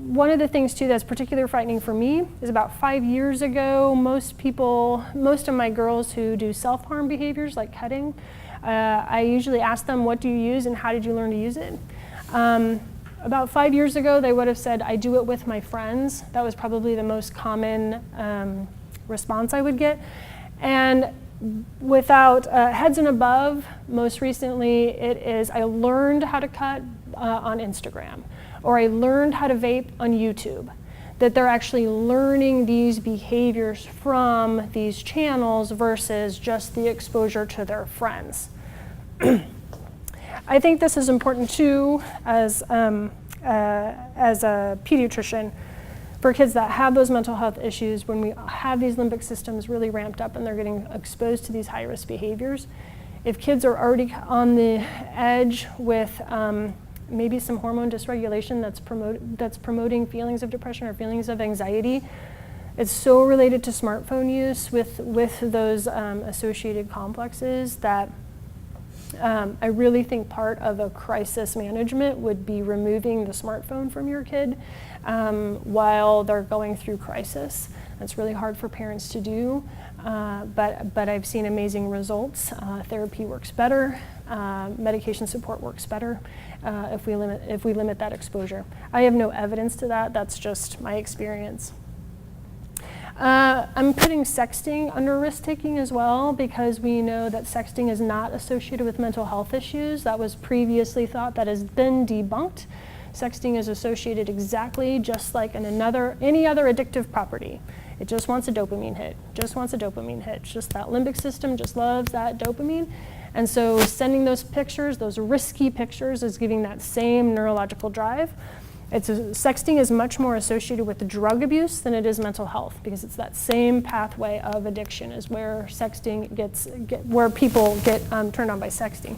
one of the things too that's particularly frightening for me is about 5 years ago, most of my girls who do self-harm behaviors like cutting, I usually ask them, what do you use and how did you learn to use it? About 5 years ago, they would have said, I do it with my friends. That was probably the most common response I would get. And without heads and above, most recently it is, I learned how to cut on Instagram, or I learned how to vape on YouTube. That they're actually learning these behaviors from these channels versus just the exposure to their friends. I think this is important too as a pediatrician for kids that have those mental health issues. When we have these limbic systems really ramped up and they're getting exposed to these high-risk behaviors, if kids are already on the edge with maybe some hormone dysregulation that's promoting feelings of depression or feelings of anxiety, it's so related to smartphone use with those associated complexes that I really think part of a crisis management would be removing the smartphone from your kid while they're going through crisis. That's really hard for parents to do, but I've seen amazing results. Therapy works better, medication support works better if we limit that exposure. I have no evidence to that, that's just my experience. I'm putting sexting under risk-taking as well, because we know that sexting is not associated with mental health issues. That was previously thought, that has been debunked. Sexting is associated exactly just like any other addictive property. It just wants a dopamine hit, just wants a dopamine hit. It's just that limbic system just loves that dopamine. And so sending those pictures, those risky pictures, is giving that same neurological drive. Sexting is much more associated with drug abuse than it is mental health, because it's that same pathway of addiction is where sexting where people get turned on by sexting.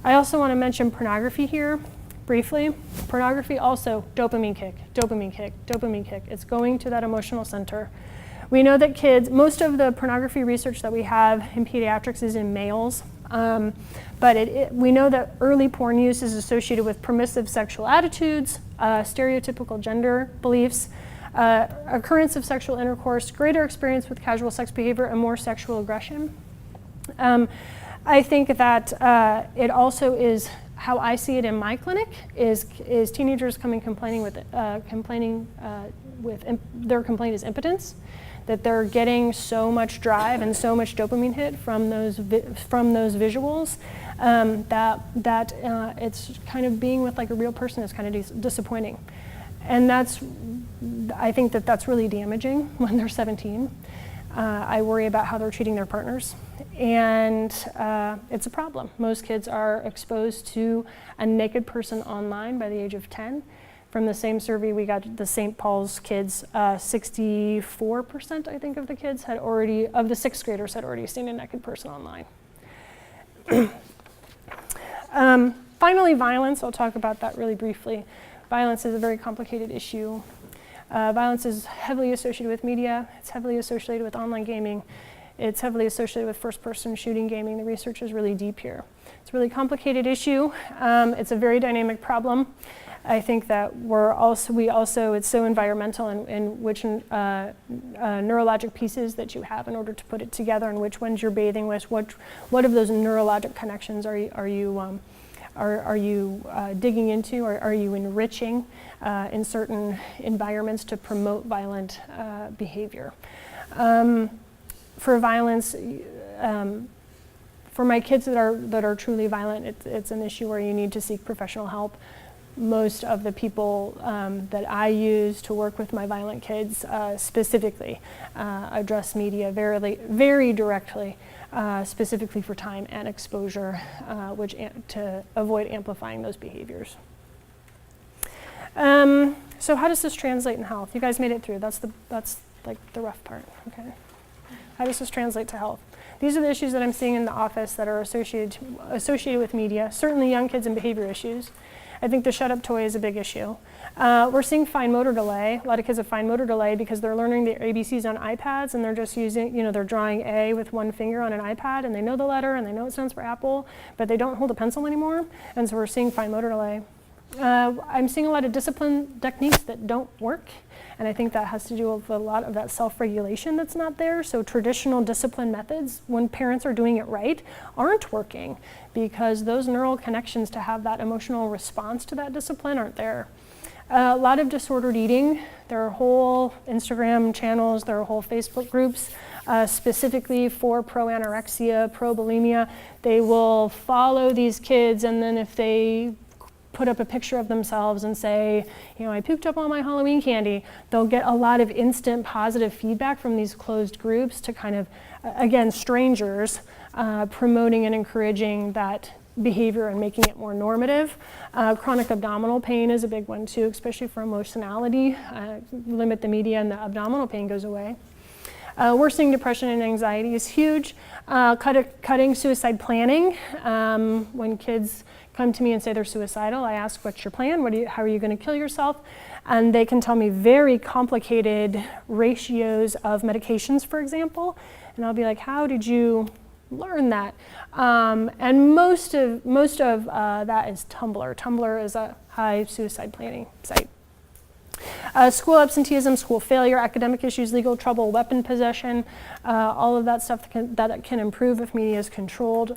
I also want to mention pornography here briefly. Pornography also, dopamine kick, dopamine kick, dopamine kick. It's going to that emotional center. We know that kids, most of the pornography research that we have in pediatrics is in males. But we know that early porn use is associated with permissive sexual attitudes, stereotypical gender beliefs, occurrence of sexual intercourse, greater experience with casual sex behavior, and more sexual aggression. I think that it also is, how I see it in my clinic, is teenagers complaining with their complaint is impotence. That they're getting so much drive and so much dopamine hit from those visuals that it's kind of being with like a real person is kind of disappointing. And I think that's really damaging when they're 17. I worry about how they're treating their partners, and it's a problem. Most kids are exposed to a naked person online by the age of 10. From the same survey we got, the St. Paul's kids, 64% I think of the kids of the sixth graders had already seen a naked person online. Finally, violence, I'll talk about that really briefly. Violence is a very complicated issue. Violence is heavily associated with media, it's heavily associated with online gaming, it's heavily associated with first-person shooting gaming. The research is really deep here. It's a really complicated issue. It's a very dynamic problem. I think that it's so environmental in which neurologic pieces that you have in order to put it together, and which ones you're bathing with. What of those neurologic connections are you digging into, or are you enriching in certain environments to promote violent behavior? For violence, for my kids that are truly violent, it's an issue where you need to seek professional help. Most of the people that I use to work with my violent kids specifically address media very directly, specifically for time and exposure, to avoid amplifying those behaviors. So how does this translate in health? You guys made it through. That's like the rough part. Okay. How does this translate to health? These are the issues that I'm seeing in the office that are associated with media. Certainly young kids and behavior issues. I think the shut-up toy is a big issue. We're seeing fine motor delay. A lot of kids have fine motor delay because they're learning the ABCs on iPads, and they're just using, they're drawing A with one finger on an iPad, and they know the letter, and they know it stands for apple, but they don't hold a pencil anymore, and so we're seeing fine motor delay. I'm seeing a lot of discipline techniques that don't work, and I think that has to do with a lot of that self-regulation that's not there. So traditional discipline methods, when parents are doing it right, aren't working because those neural connections to have that emotional response to that discipline aren't there. A lot of disordered eating. There are whole Instagram channels, there are whole Facebook groups specifically for pro-anorexia, pro-bulimia. They will follow these kids, and then if they put up a picture of themselves and say, I pooped up all my Halloween candy, they'll get a lot of instant positive feedback from these closed groups to kind of, again, strangers, promoting and encouraging that behavior and making it more normative. Chronic abdominal pain is a big one too, especially for emotionality. Limit the media and the abdominal pain goes away. Worsening depression and anxiety is huge. Cutting suicide planning. When kids come to me and say they're suicidal, I ask, what's your plan? How are you going to kill yourself? And they can tell me very complicated ratios of medications, for example. And I'll be like, how did you learn that? And most of that is Tumblr. Tumblr is a high suicide planning site. School absenteeism, school failure, academic issues, legal trouble, weapon possession, all of that stuff that can improve if media is controlled.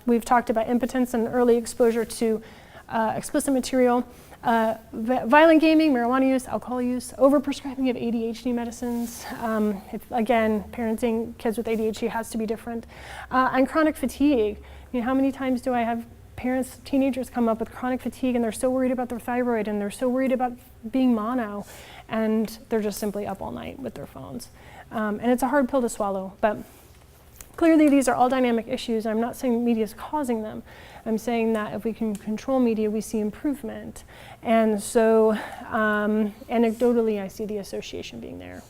We've talked about impotence and early exposure to explicit material. Violent gaming, marijuana use, alcohol use, overprescribing of ADHD medicines. Again, parenting kids with ADHD has to be different. And chronic fatigue. How many times do I have parents, teenagers come up with chronic fatigue and they're so worried about their thyroid and they're so worried about being mono, and they're just simply up all night with their phones. And it's a hard pill to swallow, but clearly these are all dynamic issues. I'm not saying media is causing them. I'm saying that if we can control media, we see improvement. And so anecdotally, I see the association being there.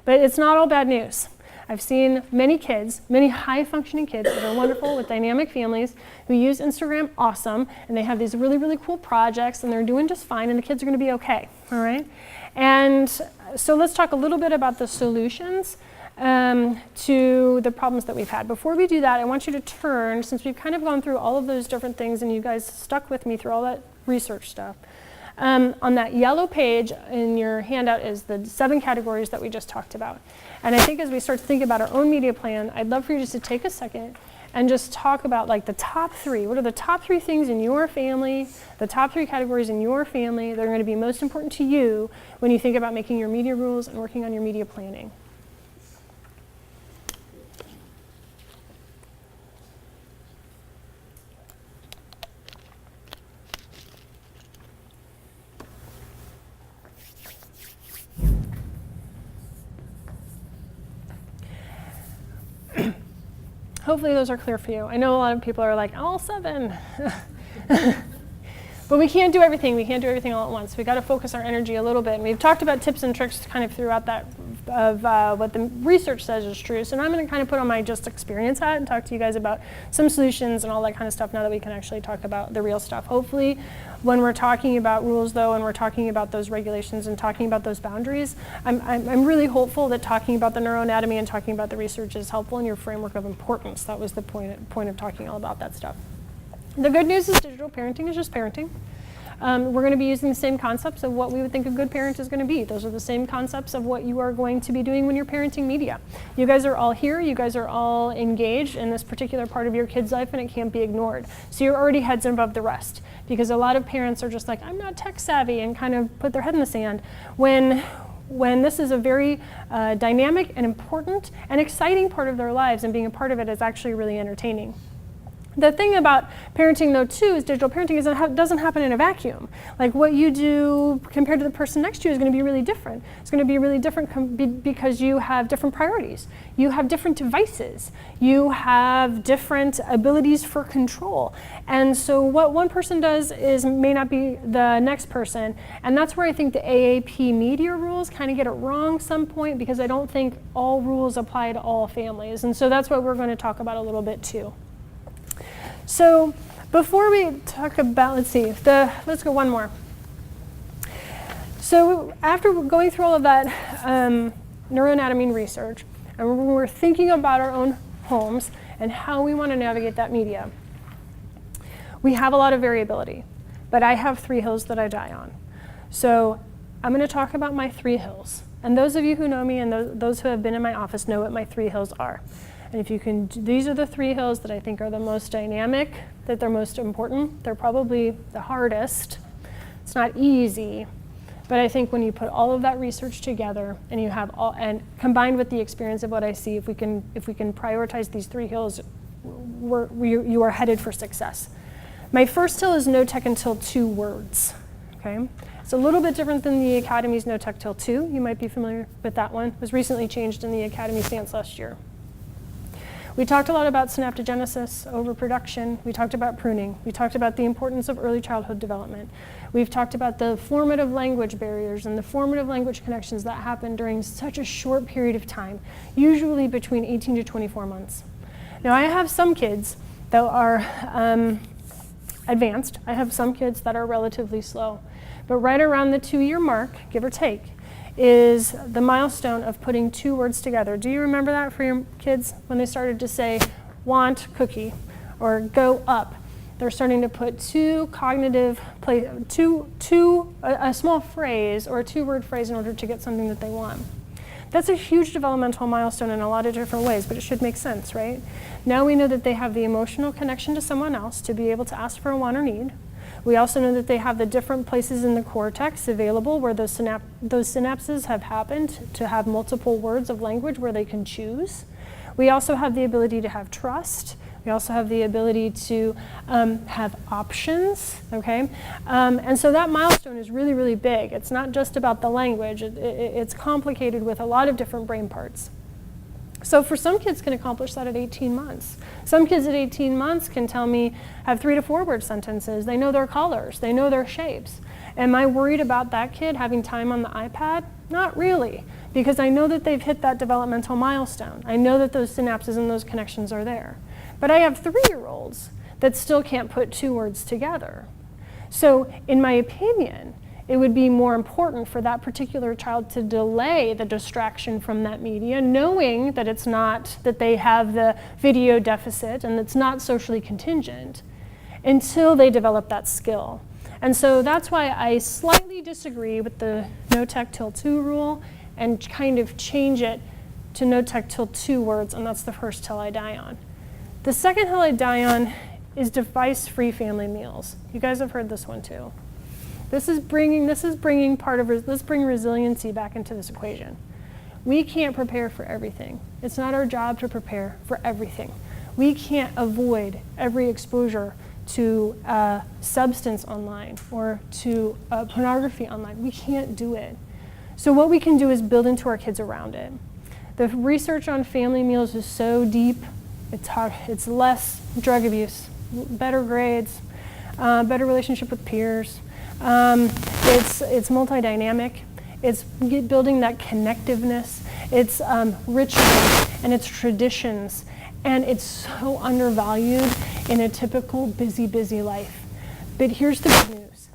But it's not all bad news. I've seen many kids, many high-functioning kids that are wonderful with dynamic families who use Instagram awesome, and they have these really, really cool projects, and they're doing just fine, and the kids are going to be okay, all right? And so let's talk a little bit about the solutions to the problems that we've had. Before we do that, I want you to turn, since we've kind of gone through all of those different things, and you guys stuck with me through all that research stuff. On that yellow page in your handout is the 7 categories that we just talked about. And I think as we start to think about our own media plan, I'd love for you just to take a second and just talk about like the top 3. What are the top 3 things in your family, the top 3 categories in your family that are going to be most important to you when you think about making your media rules and working on your media planning? Hopefully those are clear for you. I know a lot of people are like, all 7. But we can't do everything. We can't do everything all at once. We got to focus our energy a little bit. And we've talked about tips and tricks kind of throughout that of what the research says is true. So now I'm going to kind of put on my just experience hat and talk to you guys about some solutions and all that kind of stuff now that we can actually talk about the real stuff. Hopefully when we're talking about rules though, and we're talking about those regulations and talking about those boundaries, I'm really hopeful that talking about the neuroanatomy and talking about the research is helpful in your framework of importance. That was the point of talking all about that stuff. The good news is digital parenting is just parenting. We're going to be using the same concepts of what we would think a good parent is going to be. Those are the same concepts of what you are going to be doing when you're parenting media. You guys are all here. You guys are all engaged in this particular part of your kid's life, and it can't be ignored. So you're already heads above the rest, because a lot of parents are just like, I'm not tech savvy, and kind of put their head in the sand when this is a very dynamic and important and exciting part of their lives, and being a part of it is actually really entertaining. The thing about parenting, though, too, is digital parenting doesn't happen in a vacuum. Like what you do compared to the person next to you is going to be really different. It's going to be really different because you have different priorities. You have different devices. You have different abilities for control. And so what one person does may not be the next person. And that's where I think the AAP media rules kind of get it wrong some point, because I don't think all rules apply to all families. And so that's what we're going to talk about a little bit, too. So before we talk about, let's go one more. So after going through all of that neuroanatomy research, and we're thinking about our own homes and how we want to navigate that media, we have a lot of variability. but I have 3 hills that I die on. So I'm going to talk about my 3 hills. And those of you who know me and those who have been in my office know what my 3 hills are. And if you can, these are the 3 hills that I think are the most dynamic, that they're most important. They're probably the hardest. It's not easy, but I think when you put all of that research together and you have all, and combined with the experience of what I see, if we can prioritize these 3 hills, you are headed for success. My first hill is no tech until 2 words. Okay, it's a little bit different than the Academy's no tech till 2. You might be familiar with that one. It was recently changed in the Academy stance last year. We talked a lot about synaptogenesis, overproduction. We talked about pruning. We talked about the importance of early childhood development. We've talked about the formative language barriers and the formative language connections that happen during such a short period of time, usually between 18 to 24 months. Now, I have some kids that are advanced. I have some kids that are relatively slow. But right around the 2-year mark, give or take, is the milestone of putting 2 words together. Do you remember that for your kids when they started to say want cookie or go up? They're starting to put 2 cognitive, a small phrase or a 2-word phrase in order to get something that they want. That's a huge developmental milestone in a lot of different ways, but it should make sense, right? Now we know that they have the emotional connection to someone else to be able to ask for a want or need. We also know that they have the different places in the cortex available where those synapses have happened to have multiple words of language where they can choose. We also have the ability to have trust. We also have the ability to have options, okay? And so that milestone is really, really big. It's not just about the language. It's complicated with a lot of different brain parts. So for some kids can accomplish that at 18 months. Some kids at 18 months can tell me, have 3 to 4 word sentences. They know their colors. They know their shapes. Am I worried about that kid having time on the iPad? Not really, because I know that they've hit that developmental milestone. I know that those synapses and those connections are there. But I have 3-year-olds that still can't put 2 words together. So in my opinion, it would be more important for that particular child to delay the distraction from that media, knowing that it's not, that they have the video deficit and it's not socially contingent, until they develop that skill. And so that's why I slightly disagree with the no tech till 2 rule and kind of change it to no tech till 2 words, and that's the first hill I die on. The second hill I die on is device-free family meals. You guys have heard this one too. Let's bring resiliency back into this equation. We can't prepare for everything. It's not our job to prepare for everything. We can't avoid every exposure to substance online or to pornography online. We can't do it. So what we can do is build into our kids around it. The research on family meals is so deep. It's less drug abuse, better grades, better relationship with peers. It's multi-dynamic. It's building that connectiveness. It's rituals and it's traditions. And it's so undervalued in a typical busy life. But here's the good news.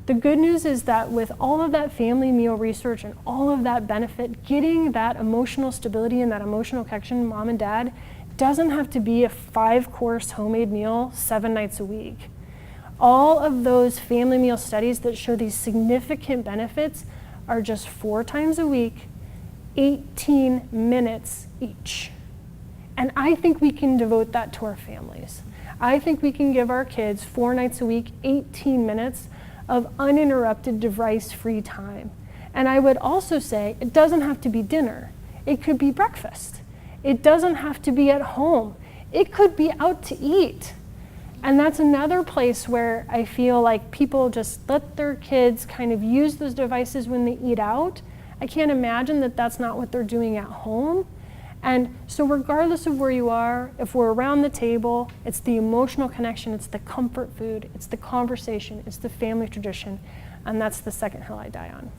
The good news is that with all of that family meal research and all of that benefit, getting that emotional stability and that emotional connection, mom and dad, doesn't have to be a 5-course homemade meal 7 nights a week. All of those family meal studies that show these significant benefits are just 4 times a week, 18 minutes each. And I think we can devote that to our families. I think we can give our kids 4 nights a week, 18 minutes of uninterrupted device-free time. And I would also say it doesn't have to be dinner. It could be breakfast. It doesn't have to be at home. It could be out to eat. And that's another place where I feel like people just let their kids kind of use those devices when they eat out. I can't imagine that that's not what they're doing at home. And so regardless of where you are, if we're around the table, it's the emotional connection, it's the comfort food, it's the conversation, it's the family tradition, and that's the second hill I die on.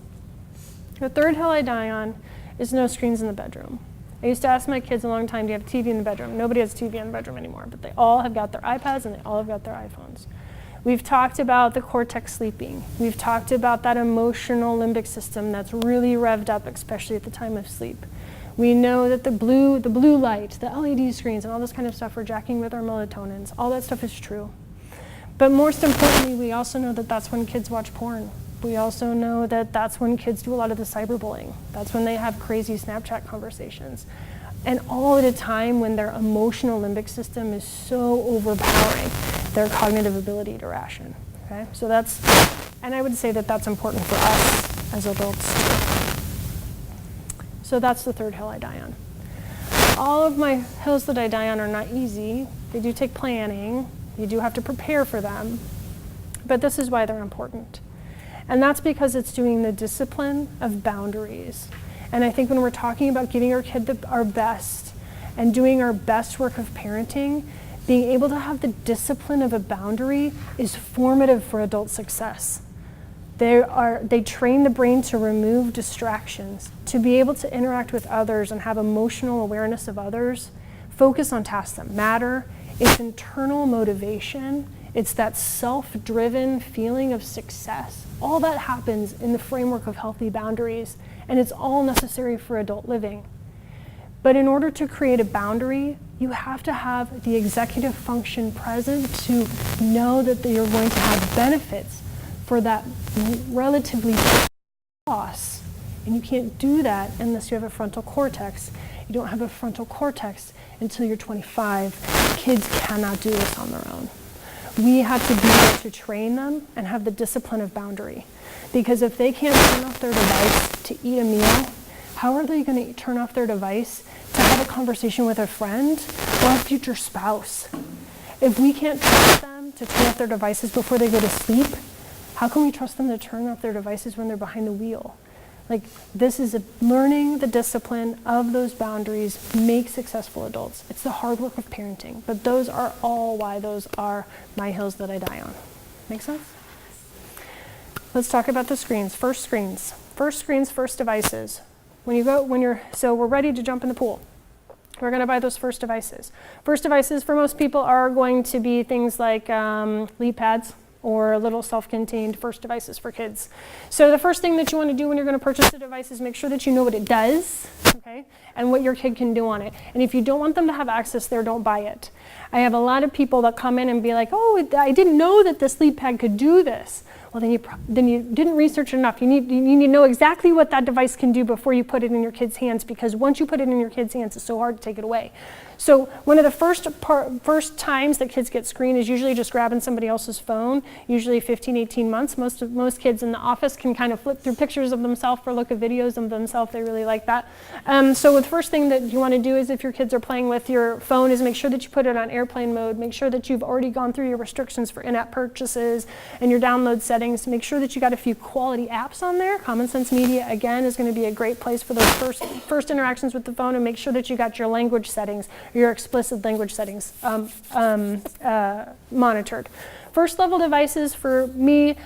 The third hill I die on is no screens in the bedroom. I used to ask my kids a long time, do you have a TV in the bedroom? Nobody has a TV in the bedroom anymore, but they all have got their iPads and they all have got their iPhones. We've talked about the cortex sleeping. We've talked about that emotional limbic system that's really revved up, especially at the time of sleep. We know that the blue light, the LED screens and all this kind of stuff, we're jacking with our melatonins. All that stuff is true. But most importantly, we also know that that's when kids watch porn. We also know that that's when kids do a lot of the cyberbullying. That's when they have crazy Snapchat conversations. And all at a time when their emotional limbic system is so overpowering their cognitive ability to ration. Okay? So that's, and I would say that that's important for us as adults too. So that's the third hill I die on. All of my hills that I die on are not easy. They do take planning. You do have to prepare for them. But this is why they're important. And that's because it's doing the discipline of boundaries. And I think when we're talking about giving our kid our best and doing our best work of parenting, being able to have the discipline of a boundary is formative for adult success. They train the brain to remove distractions, to be able to interact with others and have emotional awareness of others, focus on tasks that matter. It's internal motivation. It's that self-driven feeling of success. All that happens in the framework of healthy boundaries, and it's all necessary for adult living. But in order to create a boundary, you have to have the executive function present to know that you're going to have benefits for that relatively loss. And you can't do that unless you have a frontal cortex. You don't have a frontal cortex until you're 25. Kids cannot do this on their own. We have to be able to train them and have the discipline of boundary. Because if they can't turn off their device to eat a meal, how are they going to turn off their device to have a conversation with a friend or a future spouse? If we can't trust them to turn off their devices before they go to sleep, how can we trust them to turn off their devices when they're behind the wheel? Like, this is learning the discipline of those boundaries makes successful adults. It's the hard work of parenting, but those are all why those are my hills that I die on. Make sense? Let's talk about the screens. First screens, first devices. So we're ready to jump in the pool. We're going to buy those first devices. First devices for most people are going to be things like lead pads, or little self-contained first devices for kids. So the first thing that you want to do when you're going to purchase a device is make sure that you know what it does, okay, and what your kid can do on it. And if you don't want them to have access there, don't buy it. I have a lot of people that come in and be like, oh, I didn't know that this lead pad could do this. Well, then you didn't research enough. You need to know exactly what that device can do before you put it in your kid's hands, because once you put it in your kid's hands, it's so hard to take it away. So one of the first times that kids get screened is usually just grabbing somebody else's phone, usually 15, 18 months. Most kids in the office can kind of flip through pictures of themselves or look at videos of themselves. They really like that. So the first thing that you want to do is, if your kids are playing with your phone, is make sure that you put it on airplane mode. Make sure that you've already gone through your restrictions for in-app purchases and your download settings. Make sure that you got a few quality apps on there. Common Sense Media, again, is going to be a great place for those first interactions with the phone, and make sure that you got your language settings, your explicit language settings monitored. First level devices for me,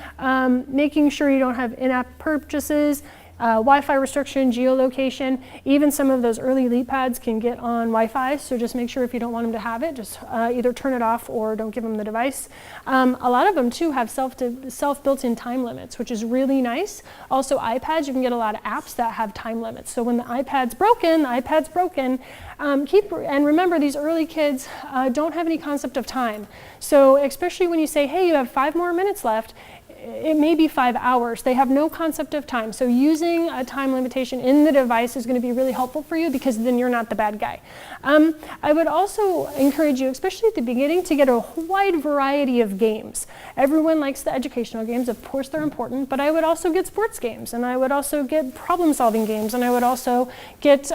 making sure you don't have in-app purchases, Wi-Fi restriction, geolocation. Even some of those early lead pads can get on Wi-Fi, so just make sure if you don't want them to have it, just either turn it off or don't give them the device. A lot of them too have self-built-in time limits, which is really nice. Also iPads, you can get a lot of apps that have time limits. So when the iPad's broken, and remember, these early kids don't have any concept of time. So especially when you say, hey, you have 5 more minutes left, it may be 5 hours. They have no concept of time. So using a time limitation in the device is going to be really helpful for you, because then you're not the bad guy. I would also encourage you, especially at the beginning, to get a wide variety of games. Everyone likes the educational games. Of course, they're important, but I would also get sports games, and I would also get problem-solving games, and I would also get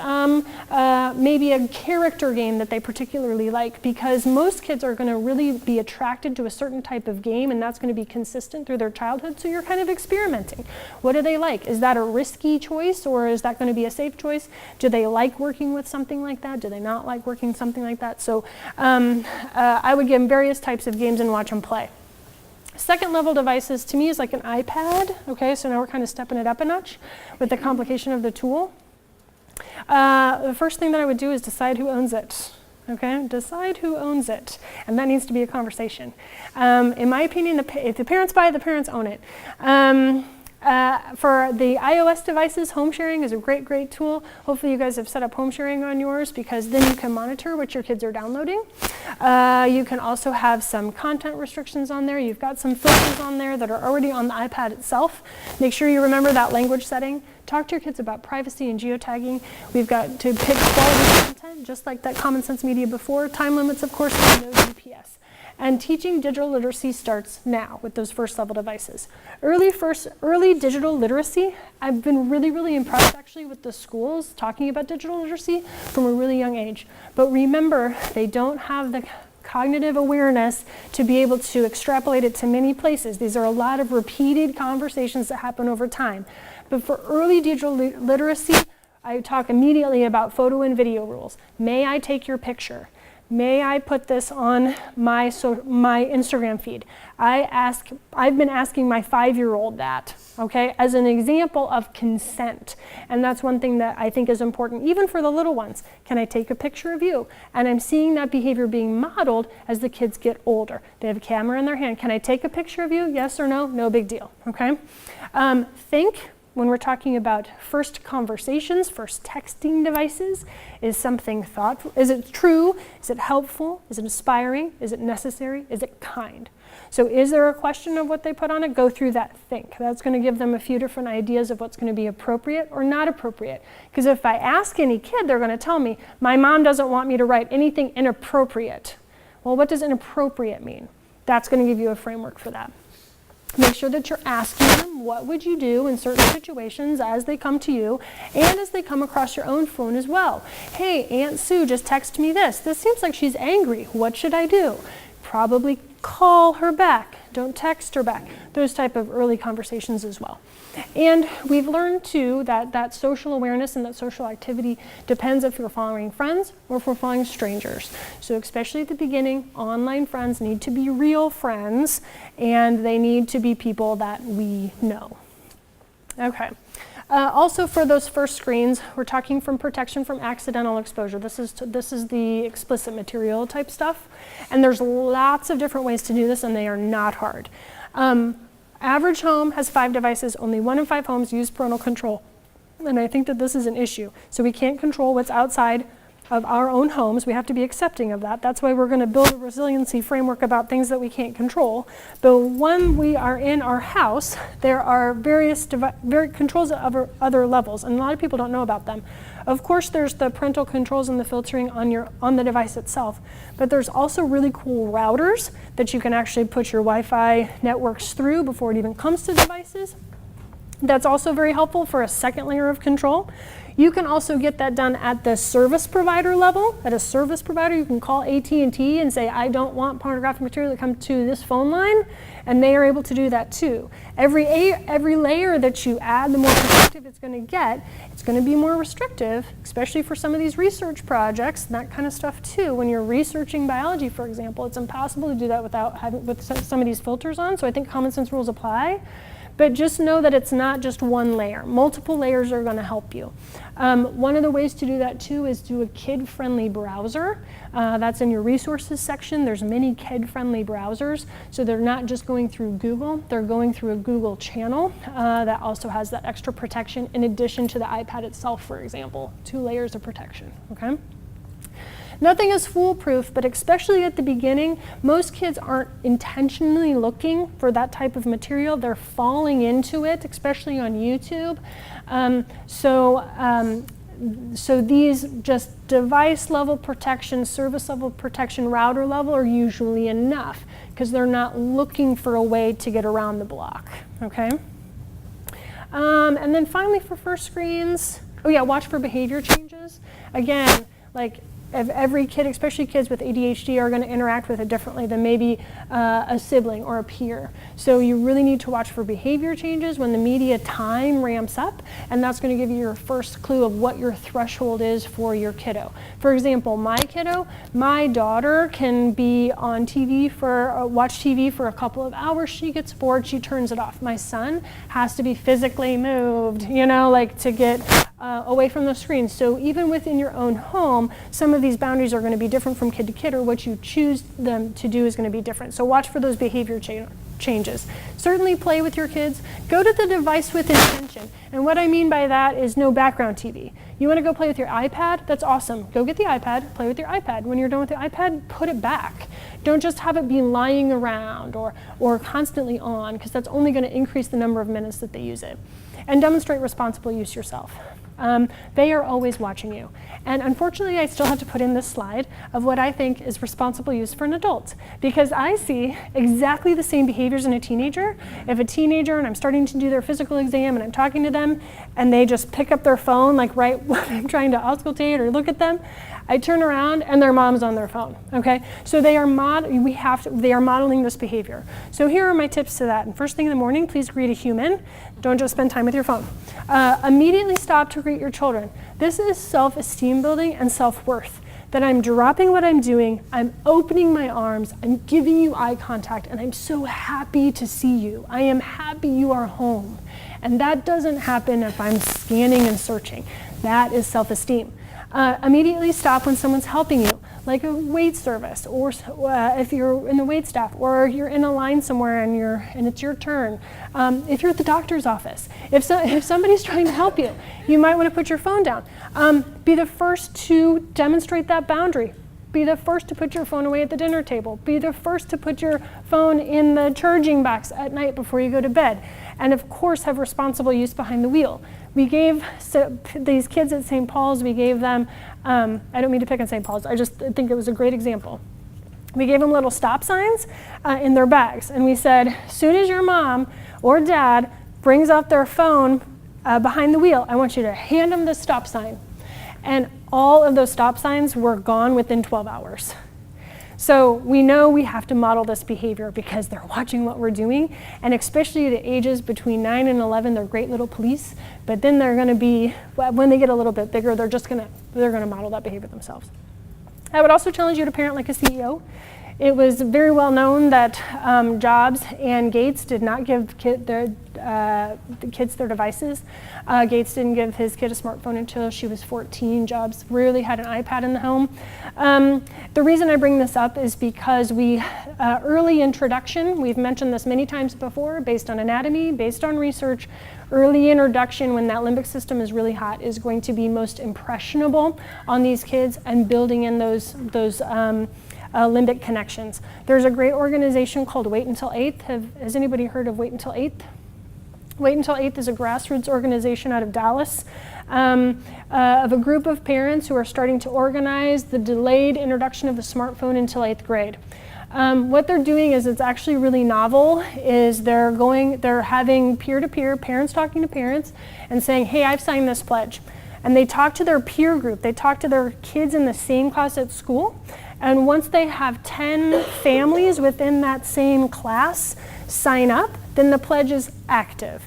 maybe a character game that they particularly like, because most kids are going to really be attracted to a certain type of game, and that's going to be consistent through their childhood, so you're kind of experimenting. What do they like? Is that a risky choice, or is that going to be a safe choice? Do they like working with something like that? Do they not like working something like that? So I would give them various types of games and watch them play. Second level devices to me is like an iPad. Okay, so now we're kind of stepping it up a notch with the complication of the tool. The first thing that I would do is decide who owns it. Okay, decide who owns it, and that needs to be a conversation. In my opinion, if the parents buy it, the parents own it. For the iOS devices, home sharing is a great tool. Hopefully you guys have set up home sharing on yours, because then you can monitor what your kids are downloading. You can also have some content restrictions on there. You've got some filters on there that are already on the iPad itself. Make sure you remember that language setting. Talk to your kids about privacy and geotagging. We've got to pick quality content, just like that Common Sense Media before. Time limits, of course, and no GPS. And teaching digital literacy starts now with those first level devices. Early digital literacy, I've been really impressed actually with the schools talking about digital literacy from a really young age. But remember, they don't have the cognitive awareness to be able to extrapolate it to many places. These are a lot of repeated conversations that happen over time. But for early digital literacy, I talk immediately about photo and video rules. May I take your picture? May I put this on my Instagram feed? I've been asking my 5-year-old that, okay, as an example of consent. And that's one thing that I think is important, even for the little ones. Can I take a picture of you? And I'm seeing that behavior being modeled as the kids get older. They have a camera in their hand. Can I take a picture of you? Yes or no? No big deal, okay? When we're talking about first conversations, first texting devices, is something thoughtful? Is it true? Is it helpful? Is it inspiring? Is it necessary? Is it kind? So is there a question of what they put on it? Go through that, think. That's going to give them a few different ideas of what's going to be appropriate or not appropriate. Because if I ask any kid, they're going to tell me, my mom doesn't want me to write anything inappropriate. Well, what does inappropriate mean? That's going to give you a framework for that. Make sure that you're asking them, what would you do in certain situations as they come to you and as they come across your own phone as well. Hey, Aunt Sue just texted me this. This seems like she's angry. What should I do? Probably call her back. Don't text her back. Those type of early conversations as well. And we've learned too that social awareness and that social activity depends if you're following friends or if we're following strangers. So especially at the beginning, online friends need to be real friends, and they need to be people that we know. Okay. Also for those first screens, we're talking from protection from accidental exposure. This is the explicit material type stuff. And there's lots of different ways to do this, and they are not hard. Average home has 5 devices. Only 1 in 5 homes use parental control. And I think that this is an issue. So we can't control what's outside of our own homes. We have to be accepting of that. That's why we're going to build a resiliency framework about things that we can't control. But when we are in our house, there are various controls at other levels, and a lot of people don't know about them. Of course, there's the parental controls and the filtering on the device itself, but there's also really cool routers that you can actually put your Wi-Fi networks through before it even comes to devices. That's also very helpful for a second layer of control. You can also get that done at the service provider level. At a service provider, you can call AT&T and say, I don't want pornographic material to come to this phone line, and they are able to do that too. Every layer that you add, the more protective it's going to get. It's going to be more restrictive, especially for some of these research projects and that kind of stuff too. When you're researching biology, for example, it's impossible to do that with some of these filters on, so I think common sense rules apply. But just know that it's not just one layer. Multiple layers are going to help you. One of the ways to do that too is do a kid-friendly browser. That's in your resources section. There's many kid-friendly browsers. So they're not just going through Google, they're going through a Google channel that also has that extra protection in addition to the iPad itself, for example. 2 layers of protection, okay? Nothing is foolproof, but especially at the beginning, most kids aren't intentionally looking for that type of material. They're falling into it, especially on YouTube. So these just device level protection, service level protection, router level are usually enough because they're not looking for a way to get around the block, okay? And then finally for first screens, watch for behavior changes. Again, like every kid, especially kids with ADHD, are going to interact with it differently than maybe a sibling or a peer. So you really need to watch for behavior changes when the media time ramps up, and that's going to give you your first clue of what your threshold is for your kiddo. For example, my daughter can be on TV watch TV for a couple of hours. She gets bored, she turns it off. My son has to be physically moved, to get away from the screen. So even within your own home, some of these boundaries are going to be different from kid to kid, or what you choose them to do is going to be different. So watch for those behavior changes. Certainly play with your kids. Go to the device with intention. And what I mean by that is no background TV. You want to go play with your iPad? That's awesome. Go get the iPad, play with your iPad. When you're done with the iPad, put it back. Don't just have it be lying around or constantly on, because that's only going to increase the number of minutes that they use it. And demonstrate responsible use yourself. They are always watching you. And unfortunately, I still have to put in this slide of what I think is responsible use for an adult, because I see exactly the same behaviors in a teenager. If a teenager, and I'm starting to do their physical exam and I'm talking to them, and they just pick up their phone like right when I'm trying to auscultate or look at them, I turn around and their mom's on their phone, okay? So they are modeling this behavior. So here are my tips to that. And first thing in the morning, please greet a human. Don't just spend time with your phone. Immediately stop to greet your children. This is self-esteem building and self-worth. That I'm dropping what I'm doing, I'm opening my arms, I'm giving you eye contact, and I'm so happy to see you. I am happy you are home. And that doesn't happen if I'm scanning and searching. That is self-esteem. Immediately stop when someone's helping you, like a wait service, or if you're in the wait staff, or you're in a line somewhere and it's your turn. If you're at the doctor's office, if somebody's trying to help you, you might want to put your phone down. Be the first to demonstrate that boundary. Be the first to put your phone away at the dinner table. Be the first to put your phone in the charging box at night before you go to bed. And of course, have responsible use behind the wheel. We gave these kids at St. Paul's, we gave them, I don't mean to pick on St. Paul's, I just think it was a great example. We gave them little stop signs in their bags. And we said, as soon as your mom or dad brings out their phone behind the wheel, I want you to hand them the stop sign. And all of those stop signs were gone within 12 hours. So we know we have to model this behavior because they're watching what we're doing, and especially the ages between 9 and 11, they're great little police, but then they're going to be, when they get a little bit bigger, they're going to model that behavior themselves. I would also challenge you to parent like a CEO. It was very well known that Jobs and Gates did not give the kids their devices. Gates didn't give his kid a smartphone until she was 14. Jobs rarely had an iPad in the home. The reason I bring this up is because early introduction, we've mentioned this many times before, based on anatomy, based on research, early introduction when that limbic system is really hot is going to be most impressionable on these kids, and building in those limbic connections. There's a great organization called Wait Until 8th. Has anybody heard of Wait Until 8th? Wait Until 8th is a grassroots organization out of Dallas of a group of parents who are starting to organize the delayed introduction of the smartphone until 8th grade. What they're doing is, it's actually really novel, is they're having peer-to-peer, parents talking to parents and saying, hey, I've signed this pledge. And they talk to their peer group, they talk to their kids in the same class at school, and once they have 10 families within that same class sign up, then the pledge is active.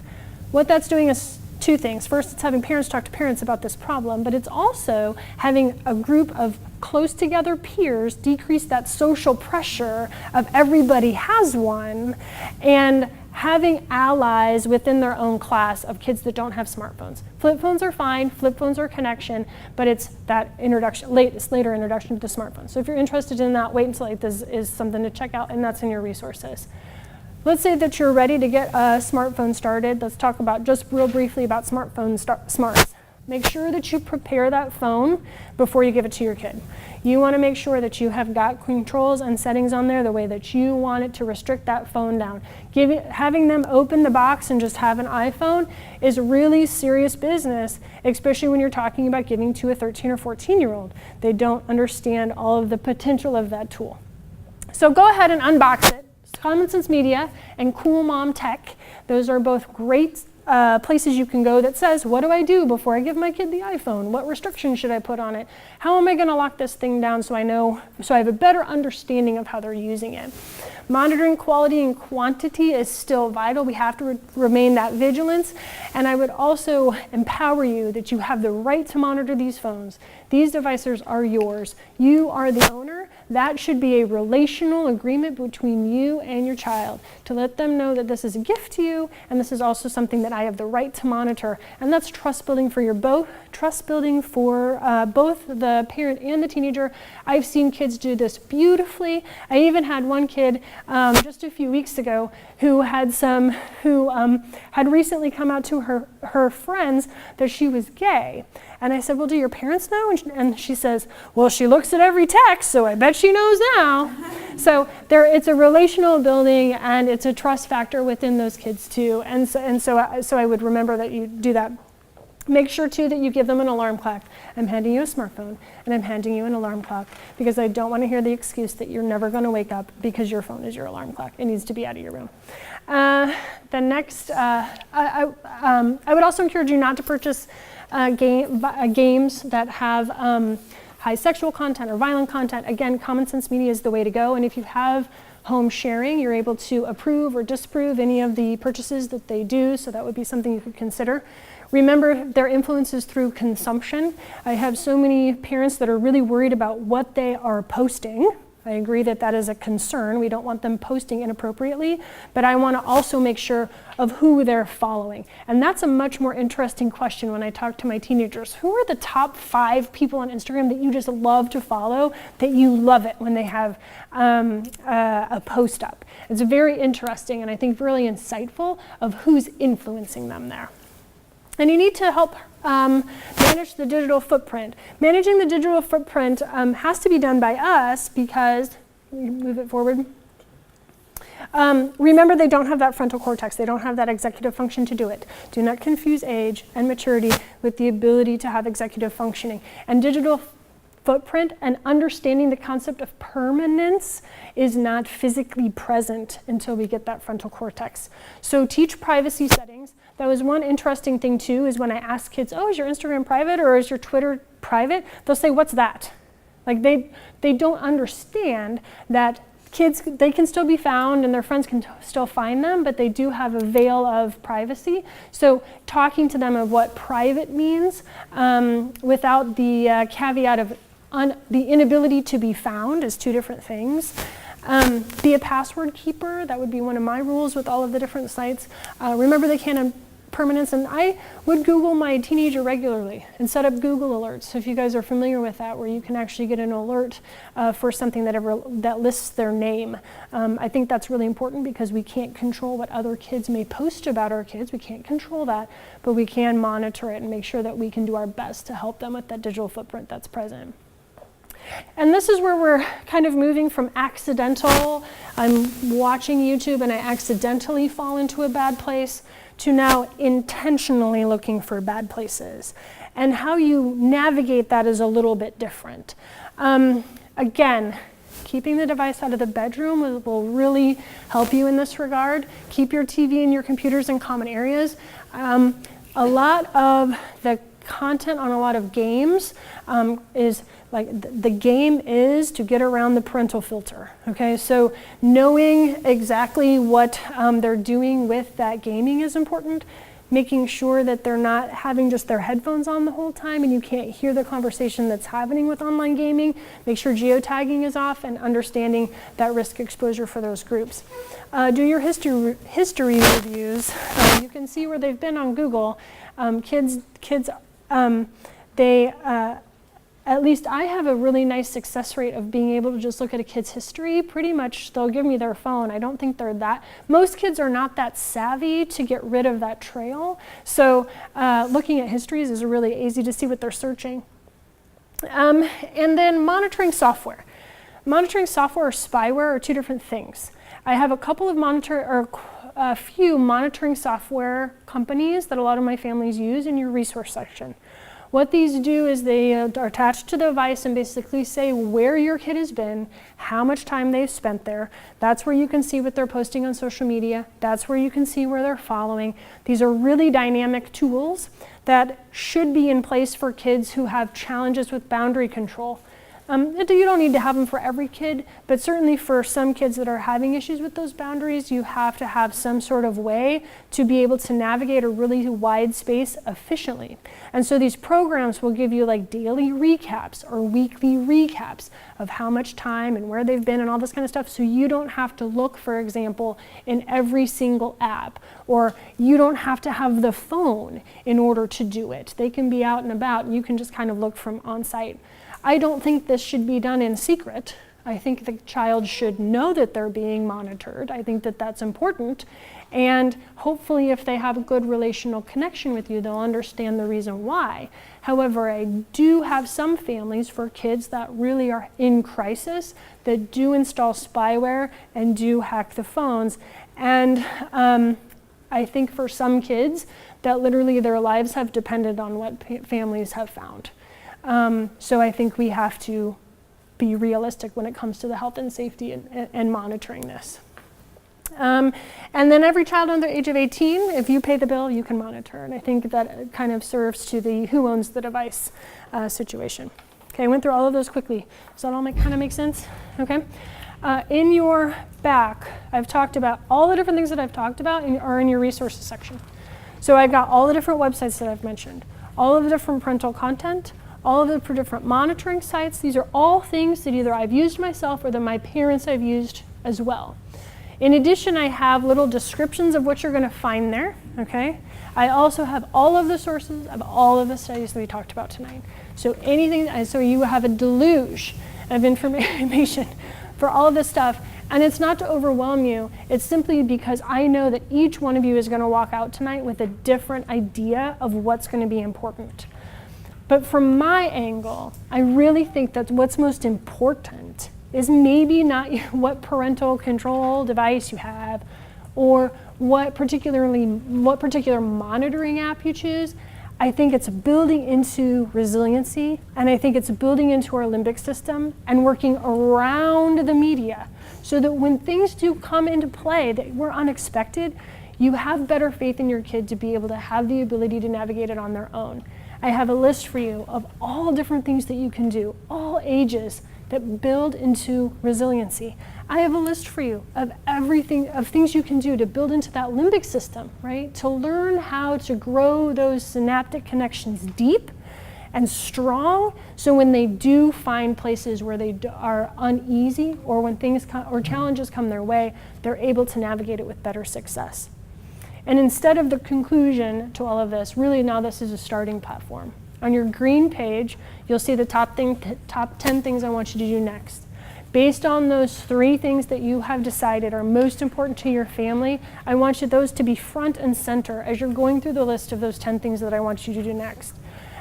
What that's doing is two things. First, it's having parents talk to parents about this problem, but it's also having a group of close together peers decrease that social pressure of everybody has one, and having allies within their own class of kids that don't have smartphones. Flip phones are fine, flip phones are a connection, but it's that later introduction to the smartphone. So if you're interested in that, Wait Until 8th is something to check out, and that's in your resources. Let's say that you're ready to get a smartphone started. Let's talk about, just real briefly, about smartphone smarts. Make sure that you prepare that phone before you give it to your kid. You want to make sure that you have got controls and settings on there the way that you want it to restrict that phone down. Having them open the box and just have an iPhone is really serious business, especially when you're talking about giving to a 13 or 14-year-old. They don't understand all of the potential of that tool. So go ahead and unbox it. Common Sense Media and Cool Mom Tech. Those are both great places you can go that says, what do I do before I give my kid the iPhone? What restrictions should I put on it? How am I going to lock this thing down so I have a better understanding of how they're using it? Monitoring quality and quantity is still vital. We have to remain that vigilance. And I would also empower you that you have the right to monitor these phones. These devices are yours. You are the owner. That should be a relational agreement between you and your child to let them know that this is a gift to you, and this is also something that I have the right to monitor. And that's trust building for trust building for both the parent and the teenager. I've seen kids do this beautifully. I even had one kid just a few weeks ago who had recently come out to her friends that she was gay. And I said, well, do your parents know? And she says, well, she looks at every text, so I bet she knows now. So it's a relational building, and it's a trust factor within those kids too. And so I would remember that you do that. Make sure too that you give them an alarm clock. I'm handing you a smartphone, and I'm handing you an alarm clock because I don't want to hear the excuse that you're never going to wake up because your phone is your alarm clock. It needs to be out of your room. The next, I would also encourage you not to purchase games that have high sexual content or violent content. Again, common sense media is the way to go. And if you have home sharing, you're able to approve or disapprove any of the purchases that they do. So that would be something you could consider. Remember, their influence is through consumption. I have so many parents that are really worried about what they are posting. I agree that that is a concern. We don't want them posting inappropriately, but I want to also make sure of who they're following. And that's a much more interesting question when I talk to my teenagers. Who are the top 5 people on Instagram that you just love to follow, that you love it when they have a post up? It's very interesting and I think really insightful of who's influencing them there. And you need to help manage the digital footprint. Managing the digital footprint has to be done by us because, move it forward. Remember, they don't have that frontal cortex. They don't have that executive function to do it. Do not confuse age and maturity with the ability to have executive functioning. And digital footprint and understanding the concept of permanence is not physically present until we get that frontal cortex. So teach privacy settings. That was one interesting thing too, is when I ask kids, oh, is your Instagram private or is your Twitter private? They'll say, what's that? Like they don't understand that kids, they can still be found and their friends can still find them, but they do have a veil of privacy. So talking to them of what private means without the caveat of the inability to be found is 2 different things. Be a password keeper. That would be one of my rules with all of the different sites. Remember, they can't have permanence, and I would Google my teenager regularly and set up Google alerts. If you guys are familiar with that, where you can actually get an alert for something that lists their name. I think that's really important because we can't control what other kids may post about our kids. We can't control that, but we can monitor it and make sure that we can do our best to help them with that digital footprint that's present. And this is where we're kind of moving from accidental, I'm watching YouTube and I accidentally fall into a bad place, to now intentionally looking for bad places. And how you navigate that is a little bit different. Again, keeping the device out of the bedroom will really help you in this regard. Keep your TV and your computers in common areas. A lot of the content on a lot of games is like the game is to get around the parental filter. Okay, so knowing exactly what they're doing with that gaming is important. Making sure that they're not having just their headphones on the whole time and you can't hear the conversation that's happening with online gaming. Make sure geotagging is off and understanding that risk exposure for those groups. Do your history reviews. You can see where they've been on Google. At least I have a really nice success rate of being able to just look at a kid's history. Pretty much they'll give me their phone. I don't think they're that, most kids are not that savvy to get rid of that trail. So looking at histories is really easy to see what they're searching. And then monitoring software. Monitoring software or spyware are 2 different things. I have a couple of a few monitoring software companies that a lot of my families use in your resource section. What these do is they are attached to the device and basically say where your kid has been, how much time they've spent there. That's where you can see what they're posting on social media. That's where you can see where they're following. These are really dynamic tools that should be in place for kids who have challenges with boundary control. You don't need to have them for every kid, but certainly for some kids that are having issues with those boundaries, you have to have some sort of way to be able to navigate a really wide space efficiently. And so these programs will give you like daily recaps or weekly recaps of how much time and where they've been and all this kind of stuff, so you don't have to look, for example, in every single app, or you don't have to have the phone in order to do it. They can be out and about, and you can just kind of look from on site. I don't think this should be done in secret. I think the child should know that they're being monitored. I think that that's important. And hopefully if they have a good relational connection with you, they'll understand the reason why. However, I do have some families for kids that really are in crisis that do install spyware and do hack the phones. And I think for some kids that literally their lives have depended on what families have found. So I think we have to be realistic when it comes to the health and safety and monitoring this. And then every child under the age of 18, if you pay the bill, you can monitor. And I think that kind of serves to the who owns the device situation. Okay, I went through all of those quickly. Does that all kind of make sense? Okay. In your back, I've talked about all the different things that I've talked about are in your resources section. So I've got all the different websites that I've mentioned, all of the different parental content, all of the different monitoring sites. These are all things that either I've used myself or that my parents have used as well. In addition, I have little descriptions of what you're going to find there, okay? I also have all of the sources of all of the studies that we talked about tonight. So so you have a deluge of information for all of this stuff. And it's not to overwhelm you, it's simply because I know that each one of you is going to walk out tonight with a different idea of what's going to be important. But from my angle, I really think that what's most important is maybe not what parental control device you have or what particular monitoring app you choose. I think it's building into resiliency, and I think it's building into our limbic system and working around the media so that when things do come into play that were unexpected, you have better faith in your kid to be able to have the ability to navigate it on their own. I have a list for you of all different things that you can do, all ages, that build into resiliency. I have a list for you of things you can do to build into that limbic system, right? To learn how to grow those synaptic connections deep and strong, so when they do find places where they are uneasy or when things or challenges come their way, they're able to navigate it with better success. And instead of the conclusion to all of this, really now this is a starting platform. On your green page, you'll see the top 10 things I want you to do next. Based on those 3 things that you have decided are most important to your family, I want those to be front and center as you're going through the list of those 10 things that I want you to do next.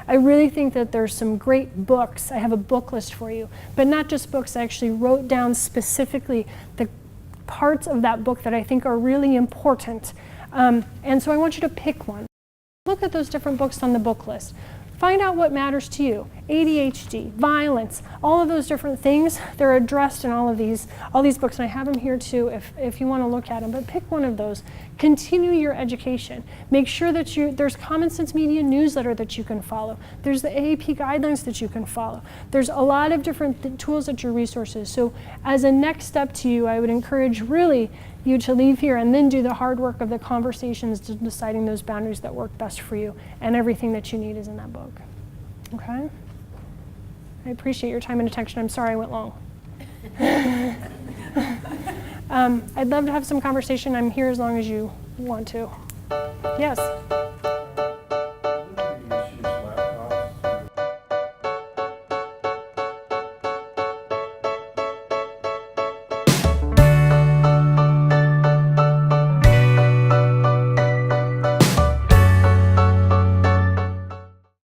I really think that there's some great books. I have a book list for you, but not just books. I actually wrote down specifically the parts of that book that I think are really important. And so I want you to pick one. Look at those different books on the book list. Find out what matters to you. ADHD, violence, all of those different things, they're addressed in all these books, and I have them here too if you want to look at them, but pick one of those. Continue your education. Make sure that there's Common Sense Media newsletter that you can follow. There's the AAP guidelines that you can follow. There's a lot of different tools at your resources. So as a next step to you, I would encourage really you to leave here and then do the hard work of the conversations, deciding those boundaries that work best for you, and everything that you need is in that book. Okay? I appreciate your time and attention. I'm sorry I went long. I'd love to have some conversation. I'm here as long as you want to. Yes?